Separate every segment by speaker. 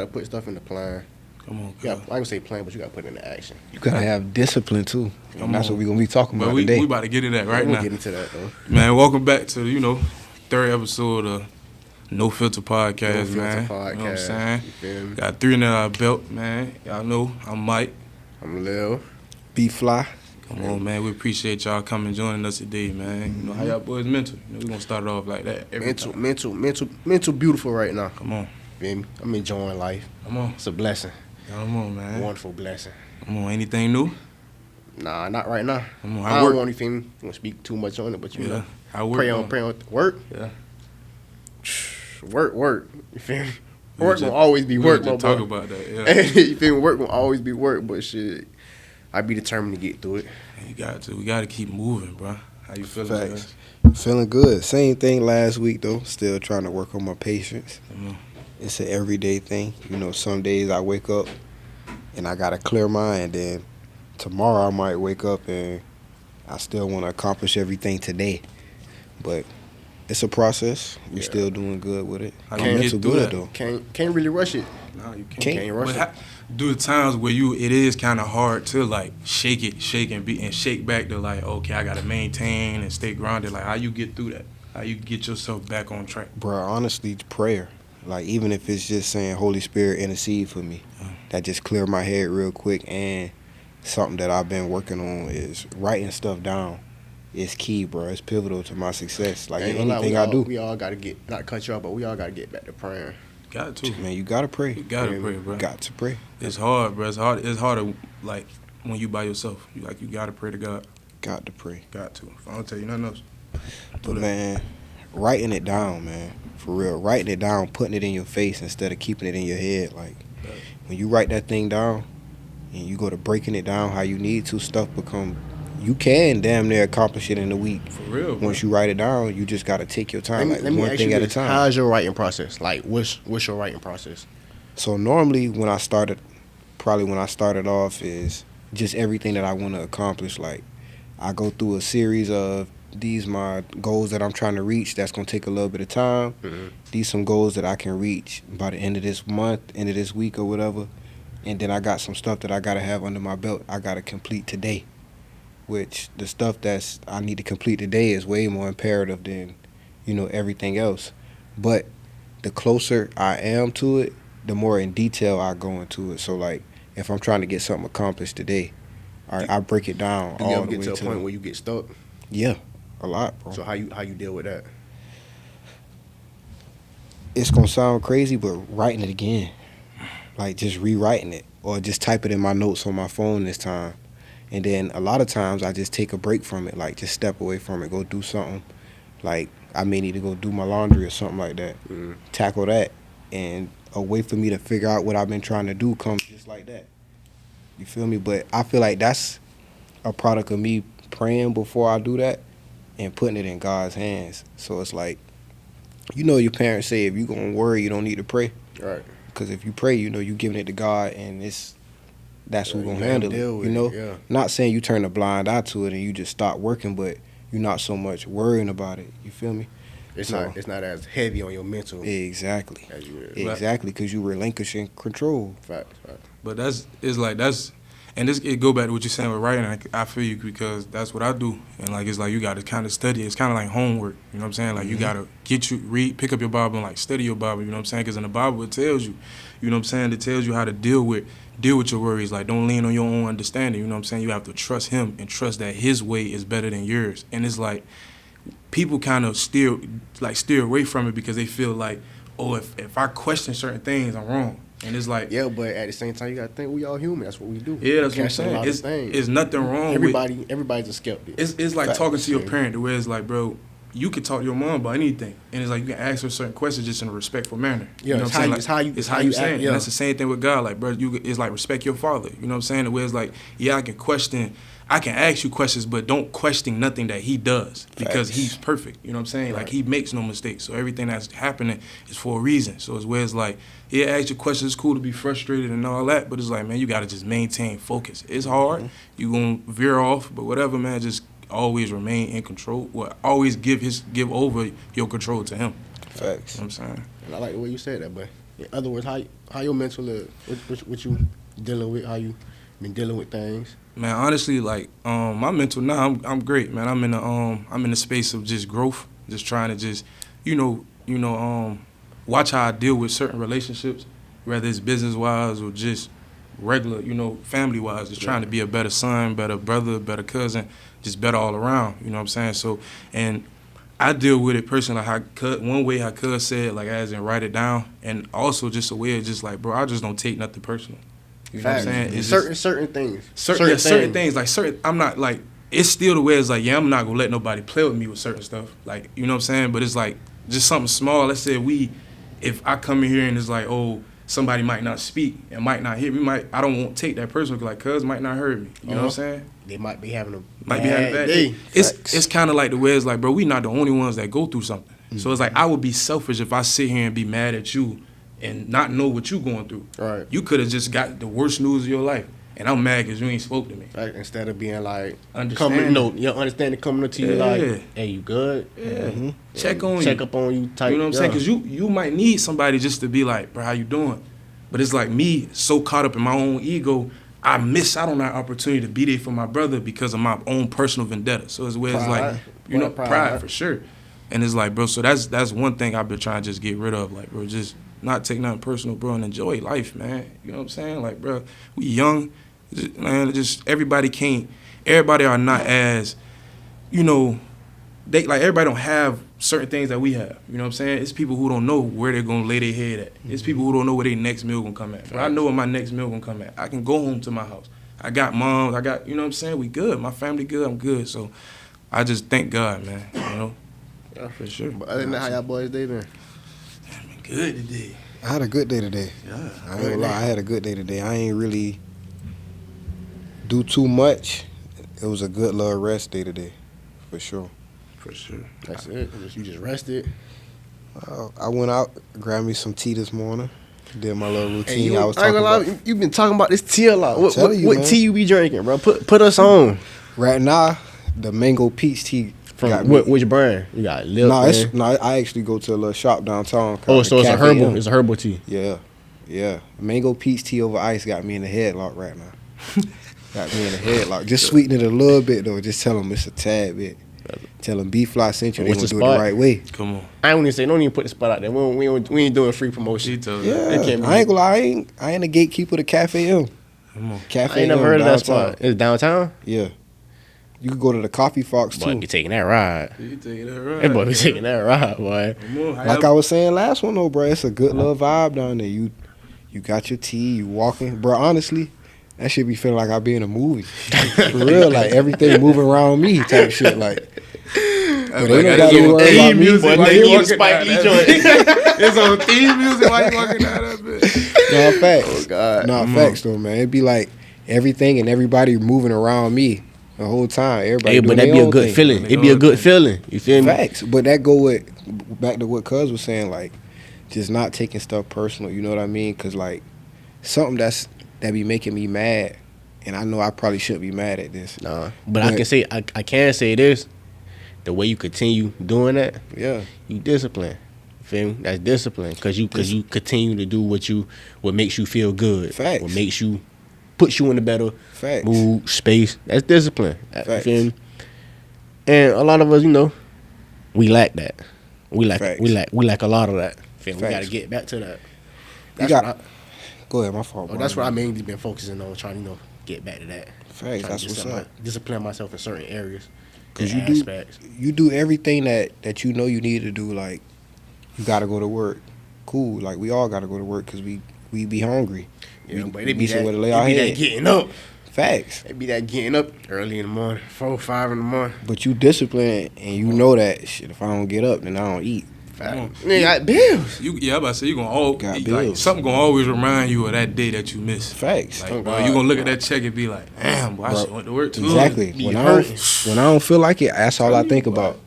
Speaker 1: gotta put stuff in the plan.
Speaker 2: Come on,
Speaker 1: I ain't gonna say plan, but you gotta put it into action.
Speaker 3: You gotta have discipline too. And that's what we're gonna be talking about
Speaker 2: we
Speaker 3: today.
Speaker 2: We about to get into that right now.
Speaker 1: We'll get into that though.
Speaker 2: Man, welcome back to third episode of No Filter Podcast, man.
Speaker 1: Podcast.
Speaker 2: You know what I'm saying?
Speaker 1: You feel me?
Speaker 2: Got 3 under our belt, man. Y'all know I'm Mike.
Speaker 1: I'm Lil.
Speaker 3: Be fly.
Speaker 2: Come on, man. We appreciate y'all coming and joining us today, man. You know how y'all boys mental. We gonna start it off like that.
Speaker 1: Mental, beautiful right now.
Speaker 2: Come on.
Speaker 1: Feel me? I'm enjoying life.
Speaker 2: Come on.
Speaker 1: It's a blessing.
Speaker 2: Come on, man.
Speaker 1: Wonderful blessing.
Speaker 2: Come on. Anything new?
Speaker 1: Nah, not right now.
Speaker 2: Come on.
Speaker 1: I don't want anything. I don't speak too much on it, but you know.
Speaker 2: I work
Speaker 1: Pray on work.
Speaker 2: Yeah.
Speaker 1: Work. You feel me? Work will always be work, my boy.
Speaker 2: Talk about that, yeah.
Speaker 1: You feel me? Work will always be work, but shit, I be determined to get through it.
Speaker 2: You got to. We got to keep moving, bro. How you feeling,
Speaker 3: Facts. Feeling good. Same thing last week though. Still trying to work on my patience. It's an everyday thing. You know, some days I wake up and I got a clear mind. Then tomorrow I might wake up and I still want to accomplish everything today. But it's a process. We're still doing good with it.
Speaker 2: How you get through that
Speaker 1: though? Can't really rush it.
Speaker 2: No, you
Speaker 1: Can't rush it.
Speaker 2: Do the times where it is kind of hard to like shake back to like, okay, I gotta maintain and stay grounded. Like, how you get through that? How you get yourself back on track?
Speaker 3: Bro, honestly, prayer. Like, even if it's just saying, Holy Spirit, intercede for me. That just clear my head real quick. And something that I've been working on is writing stuff down. It's key, bro. It's pivotal to my success. Like, anything I do.
Speaker 1: We all gotta get, not cut you off, but we all gotta get back to praying.
Speaker 2: Got to.
Speaker 3: Man, you gotta pray.
Speaker 2: You gotta pray, bro.
Speaker 3: Got to pray.
Speaker 2: It's hard, bro. It's harder, like, when you by yourself. You gotta pray to God.
Speaker 3: Got to pray.
Speaker 2: Got to. If I don't tell you nothing else.
Speaker 3: But, man, writing it down, man. For real. Writing it down, putting it in your face instead of keeping it in your head. Like, when you write that thing down and you go to breaking it down how you need to, stuff become... You can damn near accomplish it in a week.
Speaker 2: For real, bro.
Speaker 3: Once you write it down, you just got to take your time,
Speaker 1: let me
Speaker 3: one thing at a time.
Speaker 1: How's your writing process? Like, what's your writing process?
Speaker 3: So normally when I started off is just everything that I want to accomplish. Like, I go through a series of these my goals that I'm trying to reach. That's going to take a little bit of time. Mm-hmm. These some goals that I can reach by the end of this month, end of this week or whatever. And then I got some stuff that I got to have under my belt I got to complete today. Which the stuff I need to complete today is way more imperative than, everything else. But the closer I am to it, the more in detail I go into it. So, like, if I'm trying to get something accomplished today, I break it down.
Speaker 1: Do you ever get to a point where you get stuck?
Speaker 3: Yeah, a lot, bro.
Speaker 1: So how you deal with that?
Speaker 3: It's gonna sound crazy, but writing it again, like just rewriting it, or just type it in my notes on my phone this time. And then a lot of times I just take a break from it, like just step away from it, go do something. Like I may need to go do my laundry or something like that, tackle that. And a way for me to figure out what I've been trying to do comes just like that. You feel me? But I feel like that's a product of me praying before I do that and putting it in God's hands. So it's like, your parents say if you're going to worry, you don't need to pray.
Speaker 1: Right.
Speaker 3: Because if you pray, you're giving it to God and that's who's going to handle it,
Speaker 1: Yeah.
Speaker 3: Not saying you turn a blind eye to it and you just stop working, but you're not so much worrying about it. You feel me?
Speaker 1: It's not as heavy on your mental.
Speaker 3: Exactly.
Speaker 1: As you
Speaker 3: exactly, because you relinquishing control.
Speaker 1: Fact.
Speaker 2: But and it go back to what you're saying with writing. I feel you because that's what I do. And like it's like you got to kind of study. It's kind of like homework. You know what I'm saying? Like you got to pick up your Bible and like study your Bible. You know what I'm saying? Because in the Bible it tells you, you know what I'm saying? It tells you how to deal with your worries. Like don't lean on your own understanding. You know what I'm saying? You have to trust Him and trust that His way is better than yours. And it's like people kind of steer away from it because they feel like, oh, if I question certain things, I'm wrong. And it's like...
Speaker 1: Yeah, but at the same time, you got to think we all human. That's what we do.
Speaker 2: Yeah, that's what I'm saying. It's nothing wrong
Speaker 1: everybody's a skeptic.
Speaker 2: It's like talking to your parent where it's like, bro, you can talk to your mom about anything. And it's like you can ask her certain questions just in a respectful manner.
Speaker 1: Yeah,
Speaker 2: you know
Speaker 1: it's how you
Speaker 2: saying.
Speaker 1: Act, yeah.
Speaker 2: And that's the same thing with God. Like, bro, it's like respect your father. You know what I'm saying? Where it's like, yeah, I can ask you questions, but don't question nothing that he does because he's perfect. You know what I'm saying? Right. Like, he makes no mistakes. So everything that's happening is for a reason. So it's where it's like, yeah, ask your questions. It's cool to be frustrated and all that, but it's like, man, you got to just maintain focus. It's hard. Mm-hmm. You're going to veer off, but whatever, man, just always remain in control. Well, always give over your control to him.
Speaker 3: Facts.
Speaker 2: You know what I'm saying?
Speaker 1: And I like the way you said that, boy. In other words, how your mental is? What you dealing with? How you been dealing with things?
Speaker 2: Man, honestly, like my mental now, I'm great, man. I'm in a space of just growth, just trying to just, watch how I deal with certain relationships, whether it's business wise or just regular, family wise. Just trying to be a better son, better brother, better cousin, just better all around. You know what I'm saying? So, and I deal with it personally, one way how Cuz said, like as in write it down, and also just a way of just like, bro, I just don't take nothing personal. You know what I'm saying? It's
Speaker 1: certain things.
Speaker 2: Certain things. Like I'm not like, it's still the way it's like, yeah, I'm not gonna let nobody play with me with certain stuff. Like, you know what I'm saying? But it's like just something small. Let's say if I come in here and it's like, oh, somebody might not speak and might not hear me, I don't want to take that personal, like Cuz might not hear me. You know what I'm saying?
Speaker 1: They might be having a bad
Speaker 2: day. It's kind of like the way it's like, bro, we not the only ones that go through something. Mm-hmm. So it's like I would be selfish if I sit here and be mad at you and not know what you going through.
Speaker 1: Right.
Speaker 2: You could have just got the worst news of your life, and I'm mad because you ain't spoke to me.
Speaker 1: Right. Instead of being like,
Speaker 2: your
Speaker 1: understanding coming up to you like, hey, you good?
Speaker 2: Yeah. Mm-hmm.
Speaker 1: Check
Speaker 2: up
Speaker 1: on you type.
Speaker 2: You know what I'm saying? Because you might need somebody just to be like, bro, how you doing? But it's like me so caught up in my own ego, I miss out on that opportunity to be there for my brother because of my own personal vendetta. So it's where it's like, pride for sure. And it's like, bro, so that's one thing I've been trying to just get rid of. Like, bro, just not take nothing personal, bro, and enjoy life, man. You know what I'm saying? Like, bro, we young, man, everybody are not as, everybody don't have certain things that we have. You know what I'm saying? It's people who don't know where they're going to lay their head at. It's people who don't know where their next meal going to come at. But I know where my next meal going to come at. I can go home to my house. I got moms. You know what I'm saying? We good. My family good. I'm good. So I just thank God, man.
Speaker 1: Yeah,
Speaker 2: for sure.
Speaker 1: But other than that, how y'all boys day been?
Speaker 2: Good today.
Speaker 3: I had a good day today.
Speaker 2: Yeah.
Speaker 3: I ain't gonna lie, I had a good day today. I ain't really do too much. It was a good little rest day today, for sure.
Speaker 2: For sure.
Speaker 1: That's it. You just rested.
Speaker 3: I went out, grabbed me some tea this morning, did my little routine.
Speaker 1: Hey,
Speaker 3: I was talking about.
Speaker 1: You've been talking about this tea a lot. What
Speaker 3: man.
Speaker 1: tea you be drinking, bro? Put us on.
Speaker 3: Right now, the mango peach tea.
Speaker 1: From which brand? You got Lil.
Speaker 3: I actually go to a little shop downtown.
Speaker 1: Oh, so it's a herbal. It's a herbal tea.
Speaker 3: Yeah. Mango peach tea over ice got me in the headlock right now. Got me in the headlock. Just sweeten it a little bit though. Just tell them it's a tad bit. Tell them B-Fly sent you. They gonna do it the right way.
Speaker 2: Come on.
Speaker 1: I don't even say. Don't even put the spot out there. We ain't doing free promotion.
Speaker 3: Yeah. I ain't gonna lie. I ain't a gatekeeper to Cafe M.
Speaker 2: Come on.
Speaker 1: I ain't never heard of that spot. It's downtown.
Speaker 3: Yeah. You could go to the Coffee Fox too.
Speaker 1: Boy, you taking that ride. That boy be taking that ride, boy.
Speaker 3: Like I was saying last one though, bro, it's a good little vibe down there. You got your tea, you walking. Bro, honestly, that shit be feeling like I be in a movie. For real, like everything moving around me type shit. Like, but they don't got to worry about me.
Speaker 1: But
Speaker 3: But
Speaker 1: they walking Spike Lee joint.
Speaker 2: It's on theme music while you walking down that bitch.
Speaker 3: No, facts.
Speaker 1: Oh, God.
Speaker 3: No, facts though, man. It be like everything and everybody moving around me. The whole time, everybody.
Speaker 1: Hey, but that be a good feeling. It be a good feeling. You feel me?
Speaker 3: Facts. But that go back to what Cuz was saying, like, just not taking stuff personal. You know what I mean? Because like, something that be making me mad, and I know I probably shouldn't be mad at this.
Speaker 1: Nah, but I can say this: the way you continue doing that,
Speaker 3: yeah,
Speaker 1: you discipline. You feel me? That's discipline because you continue to do what makes you feel good.
Speaker 3: Facts.
Speaker 1: What makes you. Puts you in a better mood, space. That's discipline. You feel me? And a lot of us, we lack that. We lack a lot of that. Feel me? We got to get back to that.
Speaker 3: Go ahead, my fault.
Speaker 1: That's what I mainly been focusing on, trying to get back to that.
Speaker 3: Facts. That's what's up.
Speaker 1: Discipline myself in certain areas.
Speaker 3: Because you do everything that you know you need to do. Like, you got to go to work. Cool. Like, we all got to go to work because we be hungry.
Speaker 1: Yeah, but it be that getting up.
Speaker 3: Facts.
Speaker 1: It be that getting up early in the morning, 4, 5 in the morning.
Speaker 3: But you disciplined, and you know that shit. If I don't get up, then I don't eat.
Speaker 1: Nigga got bills.
Speaker 2: I'm about to say, you gonna something gonna always remind you of that day that you missed.
Speaker 3: Facts.
Speaker 2: Like, bro, you gonna look at that check and be like, damn, boy, I should went to work too.
Speaker 3: Exactly. When I don't feel like it, that's all I think about.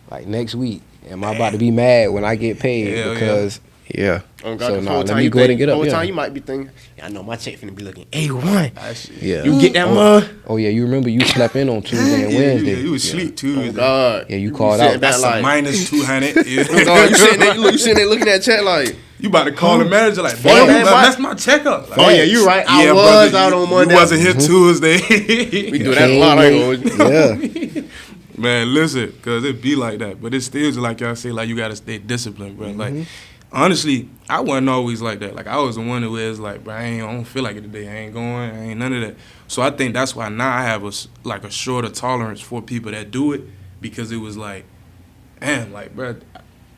Speaker 3: Like next week, am I about to be mad when I get paid? Because yeah.
Speaker 1: Oh, God,
Speaker 3: so
Speaker 1: let me
Speaker 3: go ahead and get up.
Speaker 1: The whole time you might be thinking, I know my check finna be looking A1.
Speaker 3: Yeah.
Speaker 1: You get that mud?
Speaker 3: Oh yeah, you remember you slept in on Tuesday and Wednesday.
Speaker 2: You was sleep Tuesday.
Speaker 1: Oh God.
Speaker 3: Yeah, you called out.
Speaker 2: That's a minus 200.
Speaker 1: Oh God, you sitting there looking at chat like.
Speaker 2: You about to call the manager like,
Speaker 1: Oh,
Speaker 2: damn,
Speaker 1: man,
Speaker 2: that's my checkup. Like,
Speaker 1: Oh yeah, you right. I was
Speaker 2: brother,
Speaker 1: out on Monday.
Speaker 2: You wasn't here Tuesday.
Speaker 1: We do that a lot.
Speaker 3: Yeah.
Speaker 2: Man, listen, because it be like that. But it's still just like y'all say, like, you got to stay disciplined, bro. Like, honestly, I wasn't always like that. Like, I was the one who was like, bro, I don't feel like it today. I ain't going. I ain't none of that. So I think that's why now I have a shorter tolerance for people that do it, because it was like, damn, like, bro,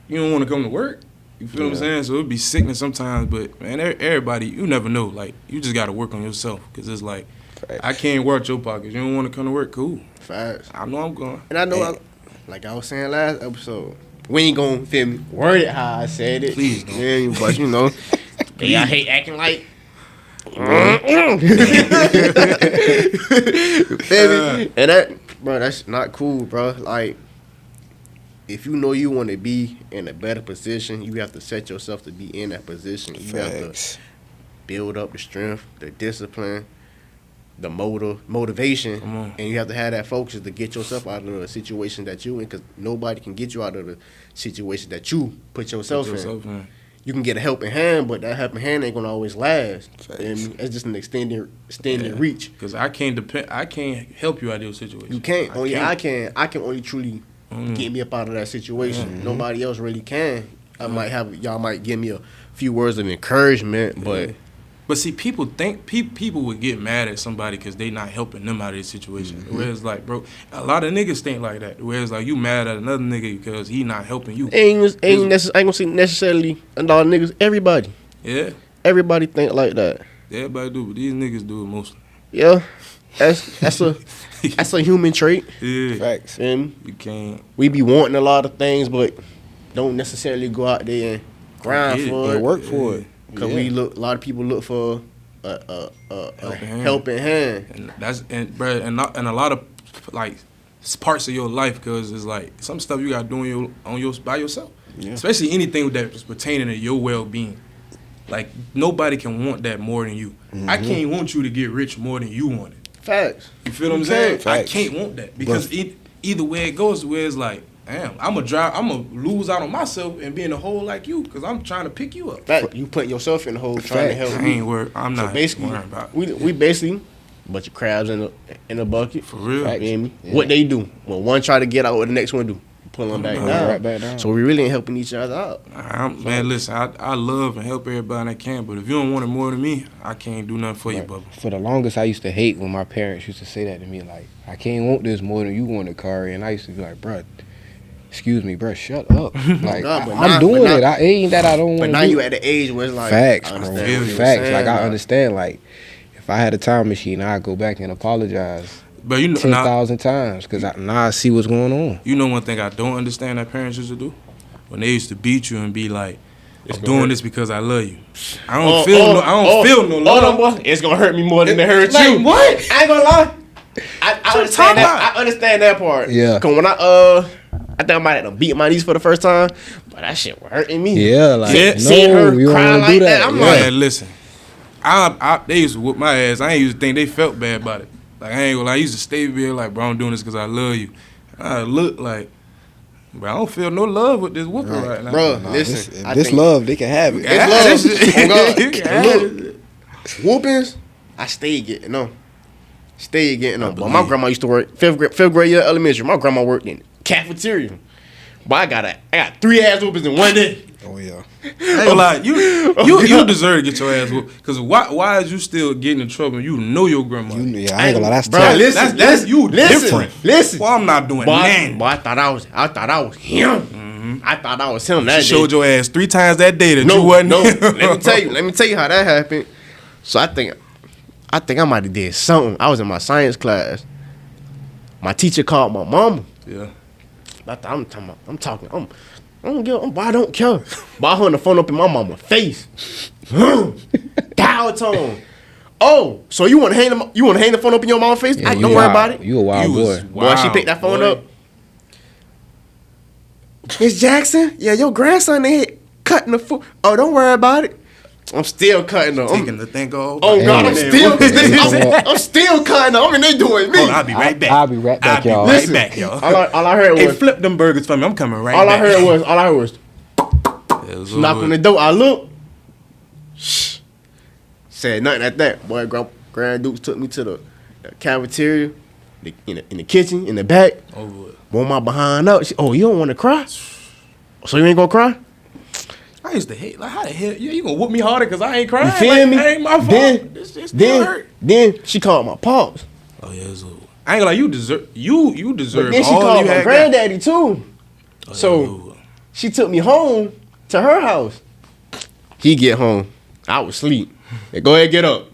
Speaker 2: you don't want to come to work? You feel what I'm saying? So it'd be sickness sometimes, but, man, everybody, you never know. Like, you just got to work on yourself, because it's like, Facts. I can't watch your pockets. You don't want to come to work? Cool.
Speaker 1: Facts.
Speaker 2: I know I'm going.
Speaker 1: And I know, like I was saying last episode, we ain't gonna, feel me, word it how I said it.
Speaker 2: Please don't.
Speaker 1: Yeah, but you know, I hate acting like. And that, bro, that's not cool, bro. Like, if you know you want to be in a better position, you have to set yourself to be in that position. You have to build up the strength, the discipline, the motivation, and you have to have that focus to get yourself out of the situation that you in, because nobody can get you out of the situation that you put yourself in. You can get a helping hand, but that helping hand ain't gonna always last. And it's just an extended reach.
Speaker 2: Because I can't help you out of your situation.
Speaker 1: You can't. I can only truly get me up out of that situation. Nobody else really can. Y'all might give me a few words of encouragement,
Speaker 2: But see, people think people would get mad at somebody because they not helping them out of this situation. Whereas, like, bro, a lot of niggas think like that. Whereas, like, you mad at another nigga because he not helping you.
Speaker 1: I ain't gonna say necessarily a lot of niggas. Everybody.
Speaker 2: Yeah.
Speaker 1: Everybody think like that.
Speaker 2: Everybody do, but these niggas do it mostly.
Speaker 1: Yeah. That's a human trait.
Speaker 2: Yeah.
Speaker 3: Facts.
Speaker 1: And
Speaker 2: you can't.
Speaker 1: We be wanting a lot of things, but don't necessarily go out there and grind for it
Speaker 3: and work for it.
Speaker 1: Because a lot of people look for a helping hand.
Speaker 2: And a lot of like parts of your life, because it's like some stuff you gotta do by yourself. Yeah. Especially anything that's pertaining to your well-being. Like, nobody can want that more than you. I can't want you to get rich more than you want it.
Speaker 1: Facts.
Speaker 2: You feel what I'm saying?
Speaker 3: Facts.
Speaker 2: I can't want that, because either way it goes, where it's like, damn, I'm gonna lose out on myself and be in a hole like you, because I'm trying to pick you up.
Speaker 1: Fact, you putting yourself in the hole trying to help me.
Speaker 2: I'm not
Speaker 1: basically
Speaker 2: worried about it.
Speaker 1: We basically a bunch of crabs in a bucket.
Speaker 2: For real.
Speaker 1: Fact, yeah. What they do when one try to get out, what the next one do? Pull them back down.
Speaker 3: Right back down.
Speaker 1: So we really ain't helping each other out.
Speaker 2: Man, listen, I love and help everybody I can, but if you don't want it more than me, I can't do nothing for you, Bubba.
Speaker 3: For the longest, I used to hate when my parents used to say that to me, like, I can't want this more than you want it, Kari. And I used to be like, bruh, excuse me, bruh, shut up. Like, I'm doing it. It ain't that I don't want to do it.
Speaker 1: But now you at the age where it's like,
Speaker 3: facts, bro. Facts. Like, I understand. Like, if I had a time machine, I'd go back and apologize. But 10,000 times, because now I see what's going on.
Speaker 2: You know one thing I don't understand that parents used to do? When they used to beat you and be like, I'm doing this because I love you. I don't feel no love.
Speaker 1: Boy. It's going to hurt me more than it hurts
Speaker 2: like,
Speaker 1: you.
Speaker 2: What?
Speaker 1: I ain't going to lie. I understand that part.
Speaker 3: Yeah.
Speaker 1: Because when I think I might have beat my niece for the first time, but that shit was hurting me.
Speaker 3: Yeah, like,
Speaker 1: seeing her cry like that. I'm like,
Speaker 2: listen. They used to whoop my ass. I ain't used to think they felt bad about it. Like, I ain't gonna lie, I used to stay there like, bro, I'm doing this because I love you. I look like, bro, I don't feel no love with this whooping right now.
Speaker 1: Bro, listen.
Speaker 3: This love, they can have it.
Speaker 1: It's love. Look, whoopings, I stayed getting them. But my grandma used to work, fifth grade year elementary, my grandma worked in cafeteria. But I got 3 ass whoopings in one day.
Speaker 3: Oh, yeah.
Speaker 2: I ain't gonna lie, you deserve to get your ass whooped. Because why is you still getting in trouble? You know your grandma.
Speaker 3: I ain't gonna lie, that's
Speaker 1: bro,
Speaker 3: tough.
Speaker 2: That's you different.
Speaker 1: Listen.
Speaker 2: Well, I'm not doing that.
Speaker 1: But I thought I was him. Mm-hmm. I thought I was him that day.
Speaker 2: Showed your ass 3 times that day that you wasn't.
Speaker 1: No, let me tell you how that happened. So I think I might have did something. I was in my science class. My teacher called my mama.
Speaker 2: Yeah.
Speaker 1: I don't care. But I hung the phone up in my mama's face. Dial tone. Oh, so you want to hang the phone up in your mama's face?
Speaker 3: Yeah,
Speaker 1: don't worry about it.
Speaker 3: You a wild boy.
Speaker 1: Boy, she picked that phone up. Miss Jackson, yeah, your grandson they cutting the foot. Oh, don't worry about it. I'm still cutting them.
Speaker 2: Taking the thing off.
Speaker 1: Oh God, I'm still cutting them. I mean, they doing me.
Speaker 2: Hold on, I'll be right back.
Speaker 3: I'll be right back, y'all.
Speaker 1: All I heard was,
Speaker 2: hey, flip them burgers for me. I'm coming right back.
Speaker 1: All I heard was knock on the door. I look. Shh. Said nothing at that. Boy, Grand Dukes took me to the cafeteria, in the kitchen, in the back. Warm my behind up. She, oh, you don't want to cry? So you ain't gonna cry?
Speaker 2: I used to hate, like, how the hell, you gonna whoop me harder because I ain't crying?
Speaker 1: You feel me?
Speaker 2: That ain't my fault. This hurt.
Speaker 1: Then she called my pops.
Speaker 2: Oh, yeah, it's I ain't gonna lie, you deserve
Speaker 1: But then she
Speaker 2: all
Speaker 1: called
Speaker 2: you
Speaker 1: my
Speaker 2: had
Speaker 1: granddaddy too.
Speaker 2: Oh,
Speaker 1: So she took me home to her house. He get home. I was asleep. Hey, go ahead, get up.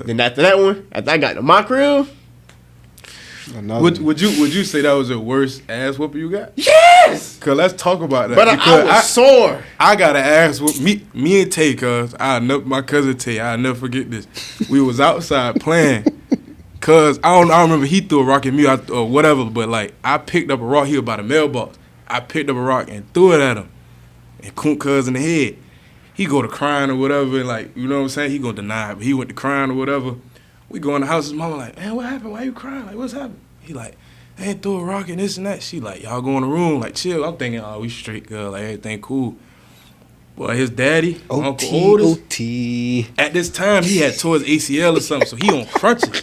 Speaker 1: Then after that one, after I got to my crib.
Speaker 2: Would you say that was the worst ass whooping you got?
Speaker 1: Yes!
Speaker 2: Cause let's talk about that.
Speaker 1: But I was sore.
Speaker 2: I got an ass whoop. Me and Tay, cuz my cousin Tay, I'll never forget this. We was outside playing. Cause I don't remember he threw a rock at me or whatever, but like I picked up a rock, he was by the mailbox. I picked up a rock and threw it at him. And Coon cuz in the head. He go to crying or whatever, and like, you know what I'm saying? He gonna deny it, but he went to crying or whatever. We go in the house, his mama like, man, what happened? Why you crying? Like, what's happened? He like, I ain't threw a rock and this and that. She like, y'all go in the room, like, chill. I'm thinking, oh, we straight, girl, like, everything cool. Boy, his daddy, Uncle Otis, at this time, he had tore his ACL or something, so he on crutches.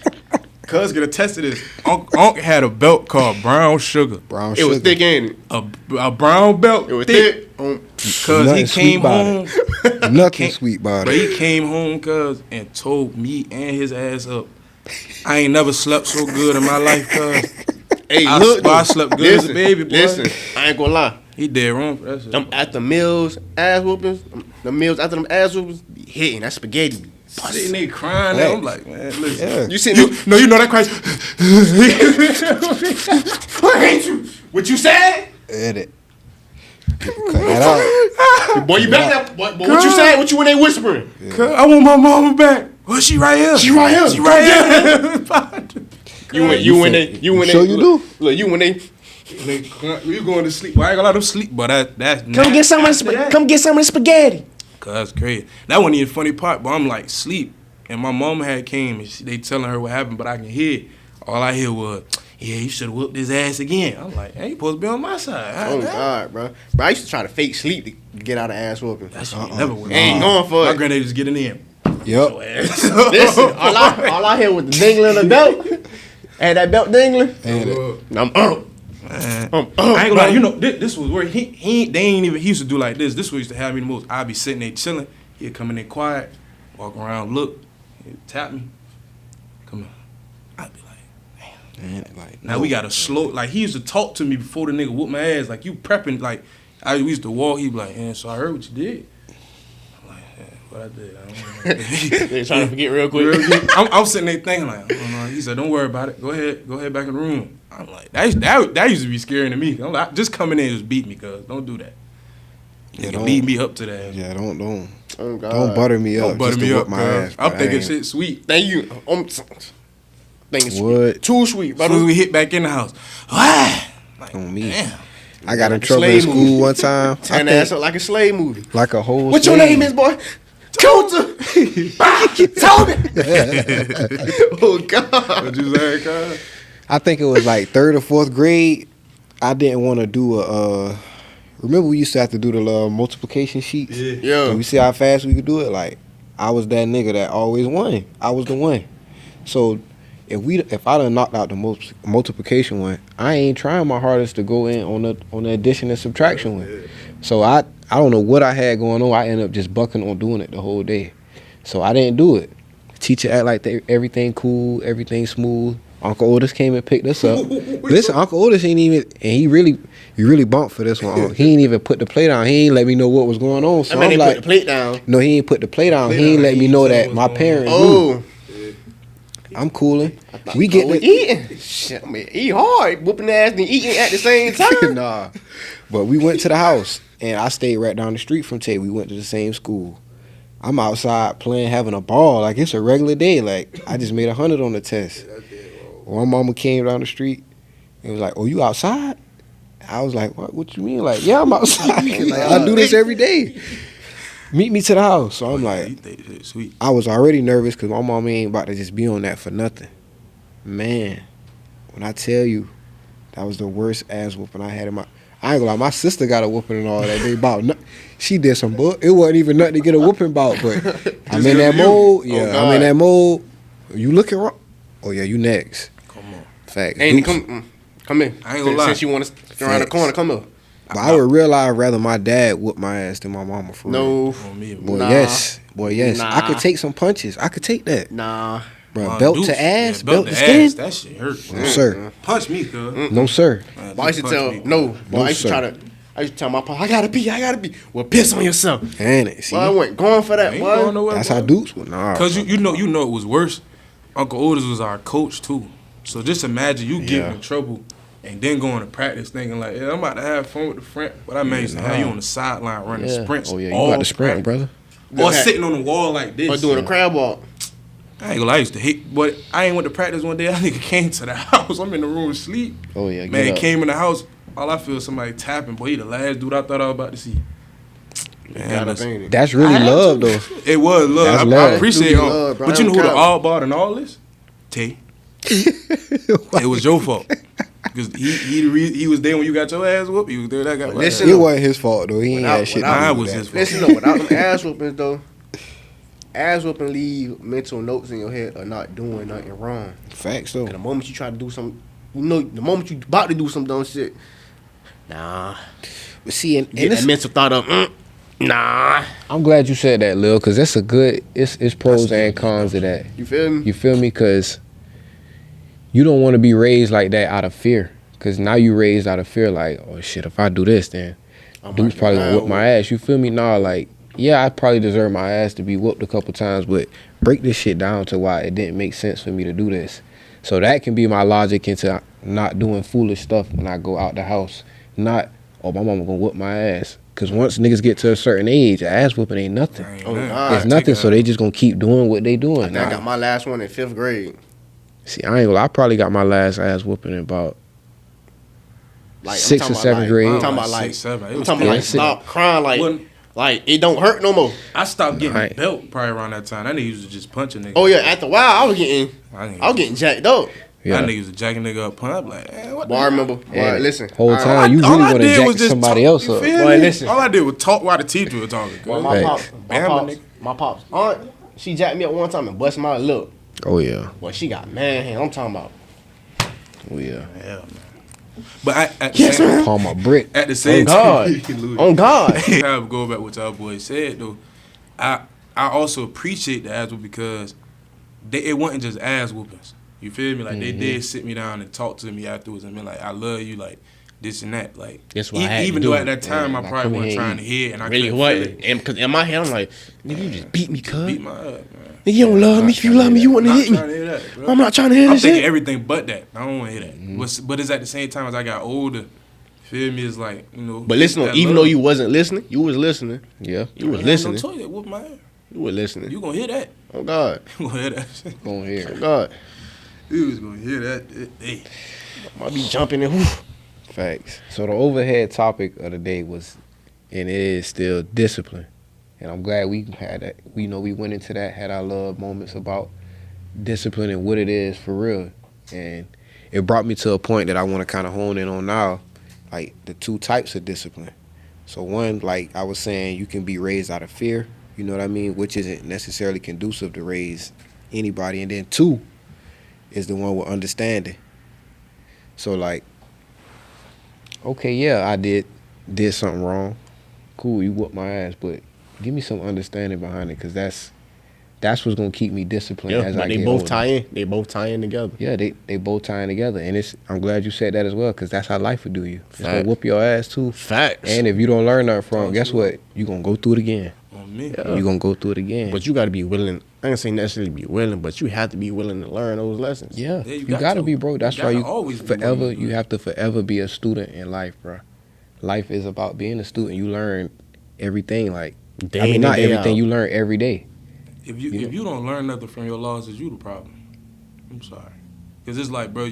Speaker 2: Cuz get attest to this. Unc had a belt called Brown Sugar.
Speaker 1: It was thick, ain't it?
Speaker 2: A brown belt.
Speaker 1: It was thick.
Speaker 2: Cuz he came home.
Speaker 3: Nothing sweet about it.
Speaker 2: But he came home, cuz, and told me and his ass up. I ain't never slept so good in my life, cuz.
Speaker 1: Hey,
Speaker 2: I slept good as a baby, boy.
Speaker 1: Listen, I ain't gonna lie.
Speaker 2: He dead wrong for that shit.
Speaker 1: Them after meals, ass whoopings, the meals after them ass whoopings be hitting. That spaghetti.
Speaker 2: Sitting there crying, I'm like, man, listen.
Speaker 1: Yeah. You know that cries. I hate you. What you said?
Speaker 3: Edit. Cut that out.
Speaker 1: Boy, you back there. But what you said? What you in there whispering?
Speaker 2: Yeah. I want my mama back. Well, she right here.
Speaker 1: She right here.
Speaker 2: She right here.
Speaker 1: You when they.
Speaker 3: Sure you do.
Speaker 1: Look, you when they.
Speaker 2: You going to sleep? Well, I ain't gonna let them sleep, but that's
Speaker 1: come get some of the spaghetti.
Speaker 2: Cause that's crazy. That wasn't even the funny part, but I'm like sleep, and my mom had came and they telling her what happened, but I can hear. All I hear was, yeah, you should have whooped his ass again. I'm like, hey, you supposed to be on my side.
Speaker 1: Oh God, bro. I used to try to fake sleep to get out of ass whooping.
Speaker 2: That shit never worked.
Speaker 1: Ain't going for it.
Speaker 2: My granddad just getting in.
Speaker 3: Yep.
Speaker 1: Listen, all I hear was the dingling of the belt. And that belt dingling. I'm up.
Speaker 2: I ain't gonna lie, you know, this was where he used to do like this. This was used to have me the most. I'd be sitting there chilling. He'd come in there quiet, walk around, look, he'd tap me. Come on. I'd be like, damn.
Speaker 3: Like,
Speaker 2: now we gotta slow, like he used to talk to me before the nigga whooped my ass. Like you prepping, like I used to walk, he'd be like, yeah, so I heard what you did. I'm like, yeah, what I did. I don't know.
Speaker 1: They trying to forget real quick.
Speaker 2: I'm sitting there thinking like, I don't know. He said, don't worry about it. Go ahead back in the room. I'm like, that used to be scary to me. I'm like, just come in there and just beat me, cuz. Don't do that. You can lead me up to that.
Speaker 3: Yeah, don't.
Speaker 1: Oh, God.
Speaker 3: Don't butter me up.
Speaker 2: Don't butter me up,
Speaker 3: my ass.
Speaker 2: I'm thinking shit sweet.
Speaker 1: Thank you. Thinking sweet.
Speaker 3: What?
Speaker 1: Too sweet.
Speaker 2: As soon as we hit back in the house, like,
Speaker 3: on me.
Speaker 2: Damn.
Speaker 3: I got in trouble in school one time.
Speaker 1: Turn ass up like a slave movie.
Speaker 3: Like a whole.
Speaker 1: What your name is, boy? Coulter. Told it. Oh God.
Speaker 2: What you say, cuz?
Speaker 3: I think it was like 3rd or 4th grade. I didn't want to do a. Remember we used to have to do the multiplication sheets.
Speaker 1: Yeah.
Speaker 3: And we see how fast we could do it. Like I was that nigga that always won. I was the one. So if I done knocked out the multiplication one, I ain't trying my hardest to go in on the addition and subtraction one. So I don't know what I had going on. I ended up just bucking on doing it the whole day. So I didn't do it. Teacher act like everything cool, everything smooth. Uncle Otis came and picked us up. Listen, Uncle Otis ain't even, and he really bumped for this one. He ain't even put the plate down. He ain't let me know what was going on. So
Speaker 1: I mean,
Speaker 3: I'm
Speaker 1: they
Speaker 3: like,
Speaker 1: put the plate down.
Speaker 3: No, he ain't put the plate down. He ain't let me know that my parents knew. I'm cooling. We get
Speaker 1: eating. Shit, I mean, eat hard, whooping ass and eating at the same time.
Speaker 3: Nah, but we went to the house, and I stayed right down the street from Tay. We went to the same school. I'm outside playing, having a ball like it's a regular day. Like I just made 100 on the test. One mama came down the street and was like, "Oh, you outside?" I was like, "What you mean?" Like, "Yeah, I'm outside. Like, I do this every day." Meet me to the house. So I'm like,
Speaker 2: sweet.
Speaker 3: I was already nervous because my mama ain't about to just be on that for nothing. Man, when I tell you, that was the worst ass whooping I had in my. I ain't gonna lie, my sister got a whooping and all that. They about she did some book. It wasn't even nothing to get a whooping about, but I'm in that mode. Yeah, I'm in that mode. You looking wrong? Oh yeah, you next.
Speaker 2: Come on.
Speaker 3: Facts.
Speaker 1: Ain't come in.
Speaker 2: I ain't gonna lie.
Speaker 1: Since you want to stand around the corner, come here.
Speaker 3: But I would realize rather my dad whoop my ass than my mama for real. Boy, yes. Nah. I could take some punches. I could take that.
Speaker 1: Nah.
Speaker 3: Bro, belt to ass, belt to skin.
Speaker 2: That shit hurt.
Speaker 3: No, sir.
Speaker 2: Punch me, cuz.
Speaker 3: No, sir.
Speaker 1: But I used to tell, I used to tell my pop, I gotta pee. Well, piss on yourself.
Speaker 3: And it, see?
Speaker 1: Boy, I wasn't going for that, boy.
Speaker 3: That's how Dukes went. Nah.
Speaker 2: Cause you know it was worse. Uncle Otis was our coach too. So just imagine you getting in trouble and then going to practice thinking like, yeah, I'm about to have fun with the friend. But I used to have you on the sideline running sprints.
Speaker 3: Oh yeah, you got to sprint, brother.
Speaker 2: Or sitting on the wall like this.
Speaker 1: Or doing a crab walk.
Speaker 2: I ain't gonna lie, I used to hate, but I ain't went to practice one day. That nigga came to the house. I'm in the room asleep.
Speaker 3: Oh yeah,
Speaker 2: man, came in the house. All I feel is somebody tapping. Boy, he the last dude I thought I was about to see. Man,
Speaker 3: that's really love, though.
Speaker 2: It was love. I appreciate it.
Speaker 1: Love,
Speaker 2: but you know who the all bought and all this? Tay. It was your fault. Because he was there when you got your ass whooped. He was there that got my ass.
Speaker 3: It wasn't his fault, though. He ain't had shit.
Speaker 2: Mine was his fault.
Speaker 1: Listen, though, without them ass whoopings, though, ass whooping leave mental notes in your head of not doing nothing wrong.
Speaker 3: Facts, though.
Speaker 1: And the moment you try to do something, the moment you about to do some dumb shit, nah.
Speaker 3: But see, and
Speaker 1: that mental thought of, nah.
Speaker 3: I'm glad you said that, Lil, because that's a good, it's pros and cons of that.
Speaker 1: You feel me?
Speaker 3: You feel me? Because you don't want to be raised like that out of fear. Because now you raised out of fear, like, oh shit, if I do this, then dude's probably gonna whoop my ass. You feel me? Nah, like, yeah, I probably deserve my ass to be whooped a couple times, but break this shit down to why it didn't make sense for me to do this. So that can be my logic into not doing foolish stuff when I go out the house. Not, oh, my mama gonna whoop my ass. Because once niggas get to a certain age, ass whooping ain't nothing. It's nothing, so they just gonna keep doing what they doing.
Speaker 1: I got my last one in 5th grade.
Speaker 3: See, I ain't gonna lie, I probably got my last ass whooping in about like 6th or 7th grade.
Speaker 1: I'm talking about like
Speaker 2: 6, 7.
Speaker 1: I'm talking about like stop crying like it don't hurt no more.
Speaker 2: I stopped getting a belt probably around that time. That nigga used to just punch a nigga.
Speaker 1: Oh yeah, after a while I was getting jacked up.
Speaker 2: Yeah. That nigga used to jack a nigga up, punch. I'm like, what?
Speaker 1: Boy, I remember. Boy, listen.
Speaker 3: Whole time you really want to jack somebody else up.
Speaker 1: Boy, listen.
Speaker 2: All I did was talk while the teacher was talking.
Speaker 1: Boy, my pops aunt, she jacked me up one time and busted my lip.
Speaker 3: Oh yeah.
Speaker 1: Boy, she got mad hands. I'm talking about.
Speaker 3: Oh yeah.
Speaker 2: Yeah, man. But
Speaker 3: palm my brick.
Speaker 2: At the same
Speaker 1: time, on God.
Speaker 2: I go back what y'all boys said though. I also appreciate the ass whooping because it wasn't just ass whoopings. You feel me? Like they did sit me down and talk to me afterwards and be like, I love you, like this and that. Like
Speaker 1: that's what I had
Speaker 2: even
Speaker 1: to do.
Speaker 2: Though at that time I probably wasn't trying to hear and I
Speaker 1: really wasn't. And because in my head I'm like, nigga, you just beat me, cuz.
Speaker 2: Beat my ass, man.
Speaker 1: Nigga, you don't love me. If you love me, you wouldn't hit me. I'm not trying to hear
Speaker 2: I'm
Speaker 1: this
Speaker 2: thinking
Speaker 1: shit.
Speaker 2: everything but that. I don't want to hear that. But it's at the same time as I got older. Feel me? It's like, you know.
Speaker 1: But listen, even though you wasn't listening, you was listening.
Speaker 3: Yeah.
Speaker 1: You was listening.
Speaker 2: I told you that whoop my ass.
Speaker 1: You were listening.
Speaker 2: You gonna hear that.
Speaker 1: Oh, God.
Speaker 2: You gonna hear that.
Speaker 3: Gonna hear.
Speaker 1: Oh, God.
Speaker 2: You was gonna hear that. Hey.
Speaker 1: Might be jumping in. Whew.
Speaker 3: Facts. So the overhead topic of the day was, and it is still, discipline. And I'm glad we had that. We went into that, had our love moments about discipline and what it is for real. And it brought me to a point that I want to kind of hone in on now, like the 2 types of discipline. So one, like I was saying, you can be raised out of fear, you know what I mean, which isn't necessarily conducive to raise anybody. And then 2 is the one with understanding. So like, okay, yeah, I did something wrong. Cool, you whooped my ass, but give me some understanding behind it, because that's what's gonna keep me disciplined as I get older.
Speaker 1: They both tie in together.
Speaker 3: Yeah, they both tying together, and I'm glad you said that as well, because that's how life would do you. It's gonna whoop your ass too.
Speaker 1: Facts.
Speaker 3: And if you don't learn nothing from it, guess what? You gonna go through it again.
Speaker 2: On me.
Speaker 3: Yeah. You gonna go through it again.
Speaker 1: But you gotta be willing. I ain't saying necessarily be willing, but you have to be willing to learn those lessons.
Speaker 3: Yeah, you gotta be, bro. That's why you have to forever be a student in life, bro. Life is about being a student. You learn everything, like not everything. You learn every day.
Speaker 2: If you don't learn nothing from your losses, you the problem. I'm sorry, because it's like, bro,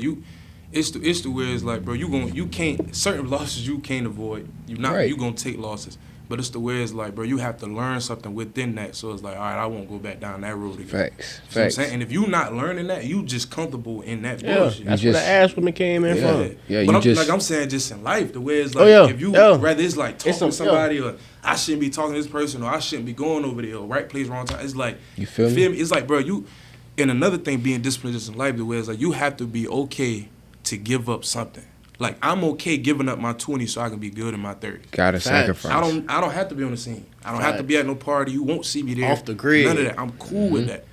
Speaker 2: it's the way it's like, bro, you can't certain losses you can't avoid. You gonna take losses, But it's the way it's like, bro, you have to learn something within that. So it's like, all right, I won't go back down that road again.
Speaker 3: Facts.
Speaker 2: You know what I'm saying? And if you not learning that, you just comfortable in that bullshit.
Speaker 1: That's where the ass women came in from.
Speaker 3: Yeah,
Speaker 2: but I'm saying just in life, the way it's like, if you rather it's like talking to somebody or I shouldn't be talking to this person or I shouldn't be going over there or right place, wrong time. It's like,
Speaker 3: you feel me?
Speaker 2: It's like, bro, and another thing being disciplined just in life, the way it's like, you have to be okay to give up something. Like, I'm okay giving up my 20s so I can be good in my 30s.
Speaker 3: Gotta sacrifice.
Speaker 2: I don't have to be on the scene. I don't have to be at no party. You won't see me there.
Speaker 1: Off the grid.
Speaker 2: None of that. I'm cool with that.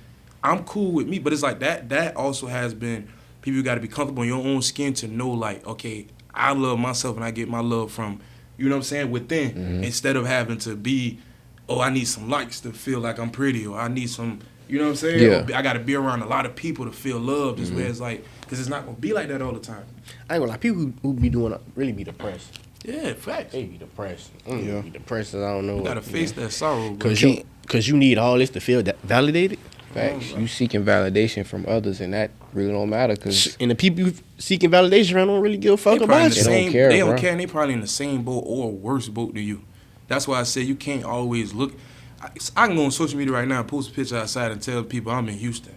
Speaker 2: I'm cool with me. But it's like that also has been, people got to be comfortable in your own skin to know, like, okay, I love myself and I get my love from, you know what I'm saying, within, instead of having to be, oh, I need some likes to feel like I'm pretty, or I need some, you know what I'm saying?
Speaker 3: Yeah.
Speaker 2: I got to be around a lot of people to feel loved. Is where it's like, because it's not going to be like that all the time.
Speaker 1: I ain't gonna lie, people who be doing really be depressed.
Speaker 2: Yeah, facts.
Speaker 1: They be depressed. Be depressed as I don't know.
Speaker 2: You got to face that sorrow, bro.
Speaker 1: Cause you need all this to feel validated.
Speaker 3: Facts. You seeking validation from others, and that really don't matter.
Speaker 1: And the people you seeking validation from don't really give a fuck about you.
Speaker 3: They don't care,
Speaker 2: They don't
Speaker 3: bro.
Speaker 2: care, and they probably in the same boat or worse boat than you. That's why I say you can't always look. I can go on social media right now and post a picture outside and tell people I'm in Houston.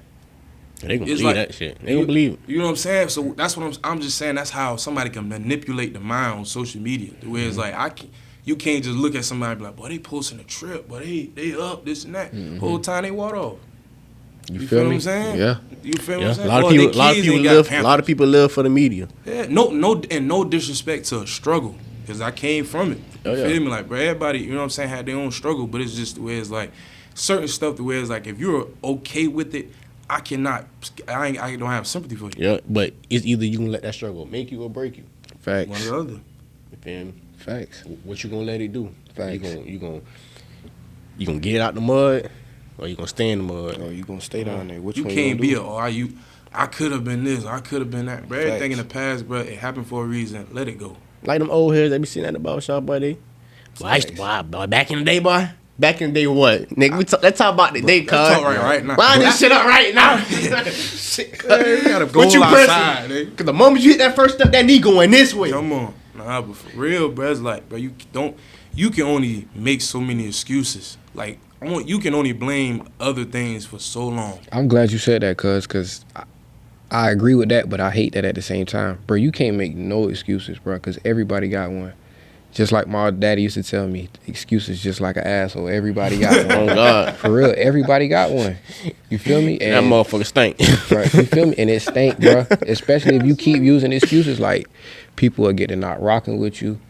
Speaker 1: They gonna believe that shit. They gonna believe it.
Speaker 2: You know what I'm saying? So that's what I'm just saying. That's how somebody can manipulate the mind on social media. The way it's like, you can't just look at somebody and be like, boy, they posting a trip, but they up, this and that. Whole time they walk off. You feel what I'm saying?
Speaker 3: Yeah.
Speaker 2: You feel what I'm saying?
Speaker 1: A lot of people live for the media.
Speaker 2: Yeah, no disrespect to a struggle, because I came from it. You feel me? Like, bro, everybody, you know what I'm saying, had their own struggle, but it's just the way it's like, certain stuff, the way it's like, if you're okay with it, I don't have sympathy for you.
Speaker 1: Yeah, but it's either you gonna let that struggle make you or break you.
Speaker 3: Facts.
Speaker 2: One or the other.
Speaker 1: You feel me?
Speaker 3: Facts.
Speaker 1: What you gonna let it do?
Speaker 3: Facts.
Speaker 1: You gonna get out the mud, or you gonna stay in the mud?
Speaker 3: Or you gonna stay down there? Which
Speaker 2: you
Speaker 3: one
Speaker 2: can't
Speaker 3: you
Speaker 2: be
Speaker 3: gonna
Speaker 2: I could have been this, I could have been that. Bro, everything in the past, bro, it happened for a reason. Let it go.
Speaker 1: Like them old heads that be sitting at the barbershop, boy. Boy, back in the day, boy. Back in the day, what? Nigga, let's talk about the day, cuz.
Speaker 2: Let's talk right now.
Speaker 1: Line this shit up right now.
Speaker 2: Shit, you gotta go outside, nigga.
Speaker 1: Because the moment you hit that first step, that knee going this way.
Speaker 2: Come on. Nah, but for real, bro, it's like, bro, you can only make so many excuses. Like, you can only blame other things for so long.
Speaker 3: I'm glad you said that, because I agree with that, but I hate that at the same time. Bro, you can't make no excuses, bro, because everybody got one. Just like my daddy used to tell me, excuses just like an asshole. Everybody got one.
Speaker 1: Oh, God.
Speaker 3: For real, everybody got one. You feel me? And
Speaker 1: that motherfucker stink.
Speaker 3: Right, you feel me? And it stink, bro. Especially if you keep using excuses, like people are getting not rocking with you.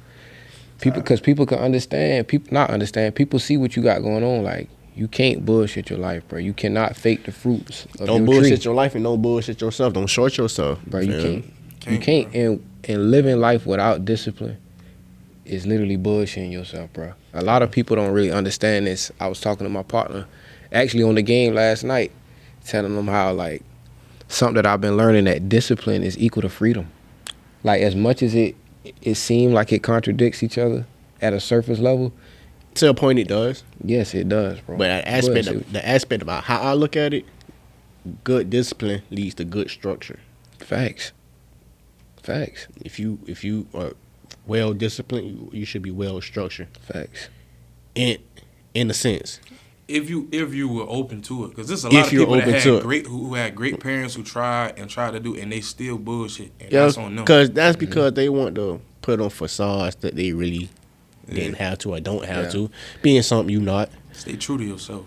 Speaker 3: Because people can understand, people see what you got going on. Like, you can't bullshit your life, bro. You cannot fake the fruits of
Speaker 1: Don't
Speaker 3: your
Speaker 1: bullshit
Speaker 3: tree.
Speaker 1: your life and don't bullshit yourself. Don't short yourself.
Speaker 3: Bro, you can't. You can't. And living life without discipline is literally bullshitting yourself, bro. A lot of people don't really understand this. I was talking to my partner actually on the game last night, telling them how, like, something that I've been learning, that discipline is equal to freedom. Like, as much as it seemed like it contradicts each other at a surface level,
Speaker 1: to a point it does.
Speaker 3: Yes, it does, bro.
Speaker 1: But the aspect about how I look at it, good discipline leads to good structure.
Speaker 3: Facts.
Speaker 1: If you are well disciplined, you should be well structured.
Speaker 3: Facts.
Speaker 1: In a sense.
Speaker 2: If you were open to it, because there's a lot of people who had great parents who tried to do it, and they still bullshit. And that's on them.
Speaker 1: Because they want to put on facades that they really didn't have to or don't have to. Being something you not.
Speaker 2: Stay true to yourself.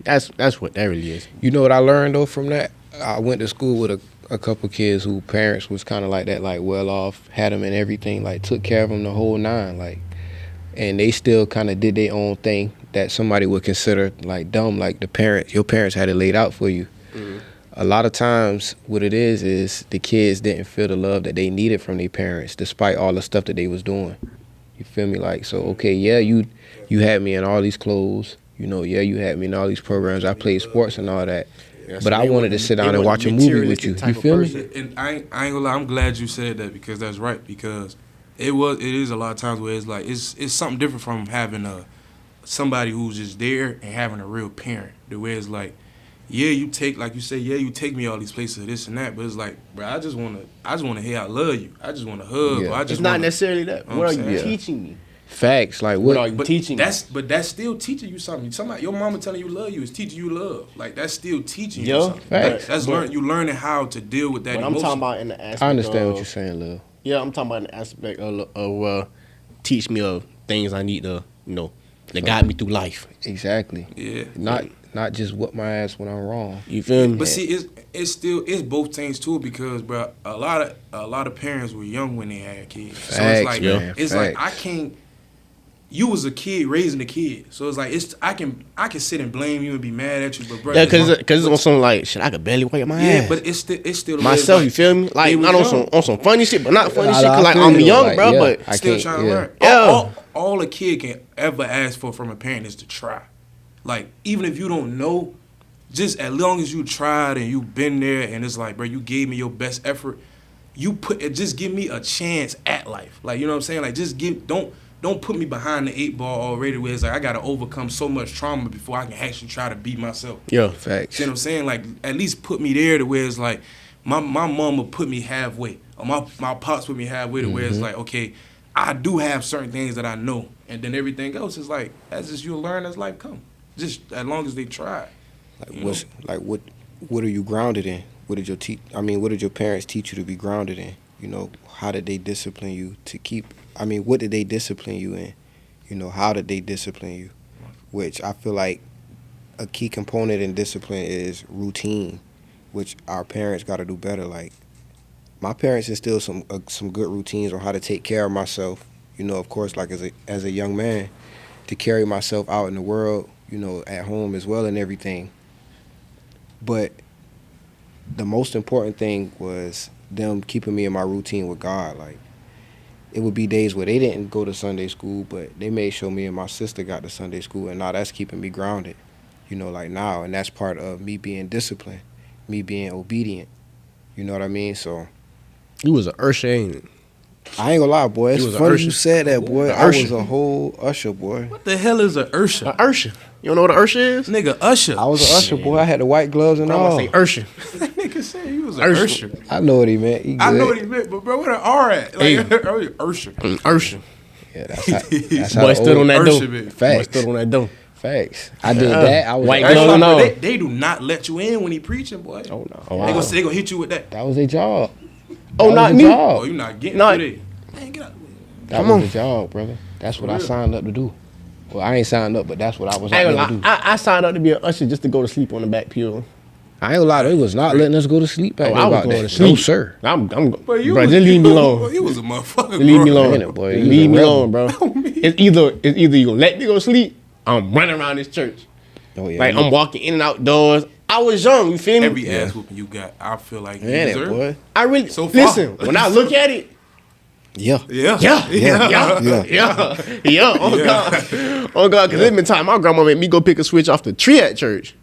Speaker 1: That's what that really is.
Speaker 3: You know what I learned though from that? I went to school with a couple kids who parents was kind of like that, like well off, had them and everything, like took care of them the whole nine, like, and they still kind of did their own thing that somebody would consider like dumb, like your parents had it laid out for you. Mm-hmm. A lot of times what it is the kids didn't feel the love that they needed from their parents despite all the stuff that they was doing. You feel me? Like, so okay, yeah, you had me in all these clothes, you had me in all these programs, I played sports and all that. Yeah, but I wanted to sit down and watch a movie with you. You feel me?
Speaker 2: And I ain't gonna lie, I'm glad you said that, because that's right. Because it is a lot of times where it's like it's something different from having somebody who's just there and having a real parent. The way it's like, you take me all these places, this and that, but it's like, bro, I just wanna hear I love you. I just wanna hug.
Speaker 3: Yeah.
Speaker 2: Or I just
Speaker 1: it's not necessarily that. What are you teaching me?
Speaker 3: Facts. Like what
Speaker 1: are you teaching?
Speaker 2: That's still teaching you something. Somebody, your mama telling you love you is teaching you love. Like that's still teaching you something.
Speaker 3: Facts.
Speaker 2: You learning how to deal with that
Speaker 1: but
Speaker 2: emotion.
Speaker 1: I'm talking about in the aspect.
Speaker 3: I understand what you're saying, Lil.
Speaker 1: Yeah, I'm talking about in the aspect of teach me of things I need to, that guide me through life.
Speaker 3: Exactly.
Speaker 2: Yeah.
Speaker 3: Not just whoop my ass when I'm wrong.
Speaker 1: You feel me?
Speaker 2: But see, it's both things too, because bro, a lot of parents were young when they had kids.
Speaker 3: Facts,
Speaker 2: so it's like
Speaker 3: man,
Speaker 2: like I can't. You was a kid raising a kid, so it's like I can sit and blame you and be mad at you, but bro,
Speaker 1: because it's on some like shit. I could barely wipe my ass.
Speaker 2: Yeah, but it's still the
Speaker 1: myself.
Speaker 2: Like,
Speaker 1: you feel me? Like not on some funny shit, but not funny shit. Cause like
Speaker 3: I'm
Speaker 1: I'm young, bro. But
Speaker 2: I still trying to learn.
Speaker 1: Yeah.
Speaker 2: All a kid can ever ask for from a parent is to try. Like even if you don't know, just as long as you tried and you been there, and it's like, bro, you gave me your best effort. Just give me a chance at life. Like you know what I'm saying? Like just don't put me behind the 8 ball already where it's like I gotta overcome so much trauma before I can actually try to be myself.
Speaker 1: Yeah,
Speaker 3: facts.
Speaker 2: You know what I'm saying? Like at least put me there to where it's like my mama put me halfway. Or my pops put me halfway to where it's like, okay, I do have certain things that I know, and then everything else is like as just you'll learn as life come. Just as long as they try.
Speaker 3: What are you grounded in? What did your parents teach you to be grounded in? How did they discipline you to keep? What did they discipline you in? How did they discipline you? Which I feel like a key component in discipline is routine, which our parents got to do better. Like my parents instilled some good routines on how to take care of myself. Of course, like as a young man, to carry myself out in the world, at home as well and everything. But the most important thing was them keeping me in my routine with God. Like it would be days where they didn't go to Sunday school, but they made sure me and my sister got to Sunday school, and now that's keeping me grounded. Like now, and that's part of me being disciplined, me being obedient. You know what I mean? So
Speaker 1: you was an usher, ain't it?
Speaker 3: I ain't gonna lie, boy. It's funny you said that, boy. I was a whole usher, boy.
Speaker 2: What the hell is an usher?
Speaker 1: An usher. You don't know what an usher is?
Speaker 2: Nigga, usher.
Speaker 3: I was an usher, boy. I had the white gloves and all.
Speaker 1: I say usher.
Speaker 2: Nigga said he was an usher.
Speaker 3: I know what he meant.
Speaker 2: I know what he meant, but bro, what an R at? Like, usher.
Speaker 1: Usher.
Speaker 3: Yeah, that's how
Speaker 1: boy stood on that door.
Speaker 3: Facts.
Speaker 1: Boy stood on that door.
Speaker 3: Facts. I did that. I was
Speaker 1: white gloves and all.
Speaker 2: They do not let you in when he preaching, boy.
Speaker 3: Oh no.
Speaker 1: Oh, wow.
Speaker 2: They gonna hit you with that.
Speaker 3: That was their job.
Speaker 1: Oh, not me.
Speaker 2: Oh, you not getting through there. Man, get out.
Speaker 3: That was the job, brother. That's what I signed up to do. Well, I ain't signed up, but that's what I was out there to do.
Speaker 1: I signed up to be an usher just to go to sleep on the back pew.
Speaker 3: I ain't gonna lie, they was not letting us go to sleep back there.
Speaker 1: I was going to sleep.
Speaker 3: No, sir.
Speaker 1: I'm bro, just
Speaker 2: leave
Speaker 1: leave me alone.
Speaker 2: You was a motherfucker.
Speaker 1: Leave me alone.
Speaker 3: Minute, boy.
Speaker 1: Leave me alone, bro. It's either you gonna let me go to sleep, I'm running around this church.
Speaker 3: Oh, yeah,
Speaker 1: like I'm walking in and out doors. I was young, you feel me?
Speaker 2: Every ass whooping you got, I feel like you deserve.
Speaker 3: Boy.
Speaker 1: I really
Speaker 2: so far.
Speaker 1: listen, when I look at it,
Speaker 3: Yeah.
Speaker 1: Oh God, because there's been time my grandma made me go pick a switch off the tree at church.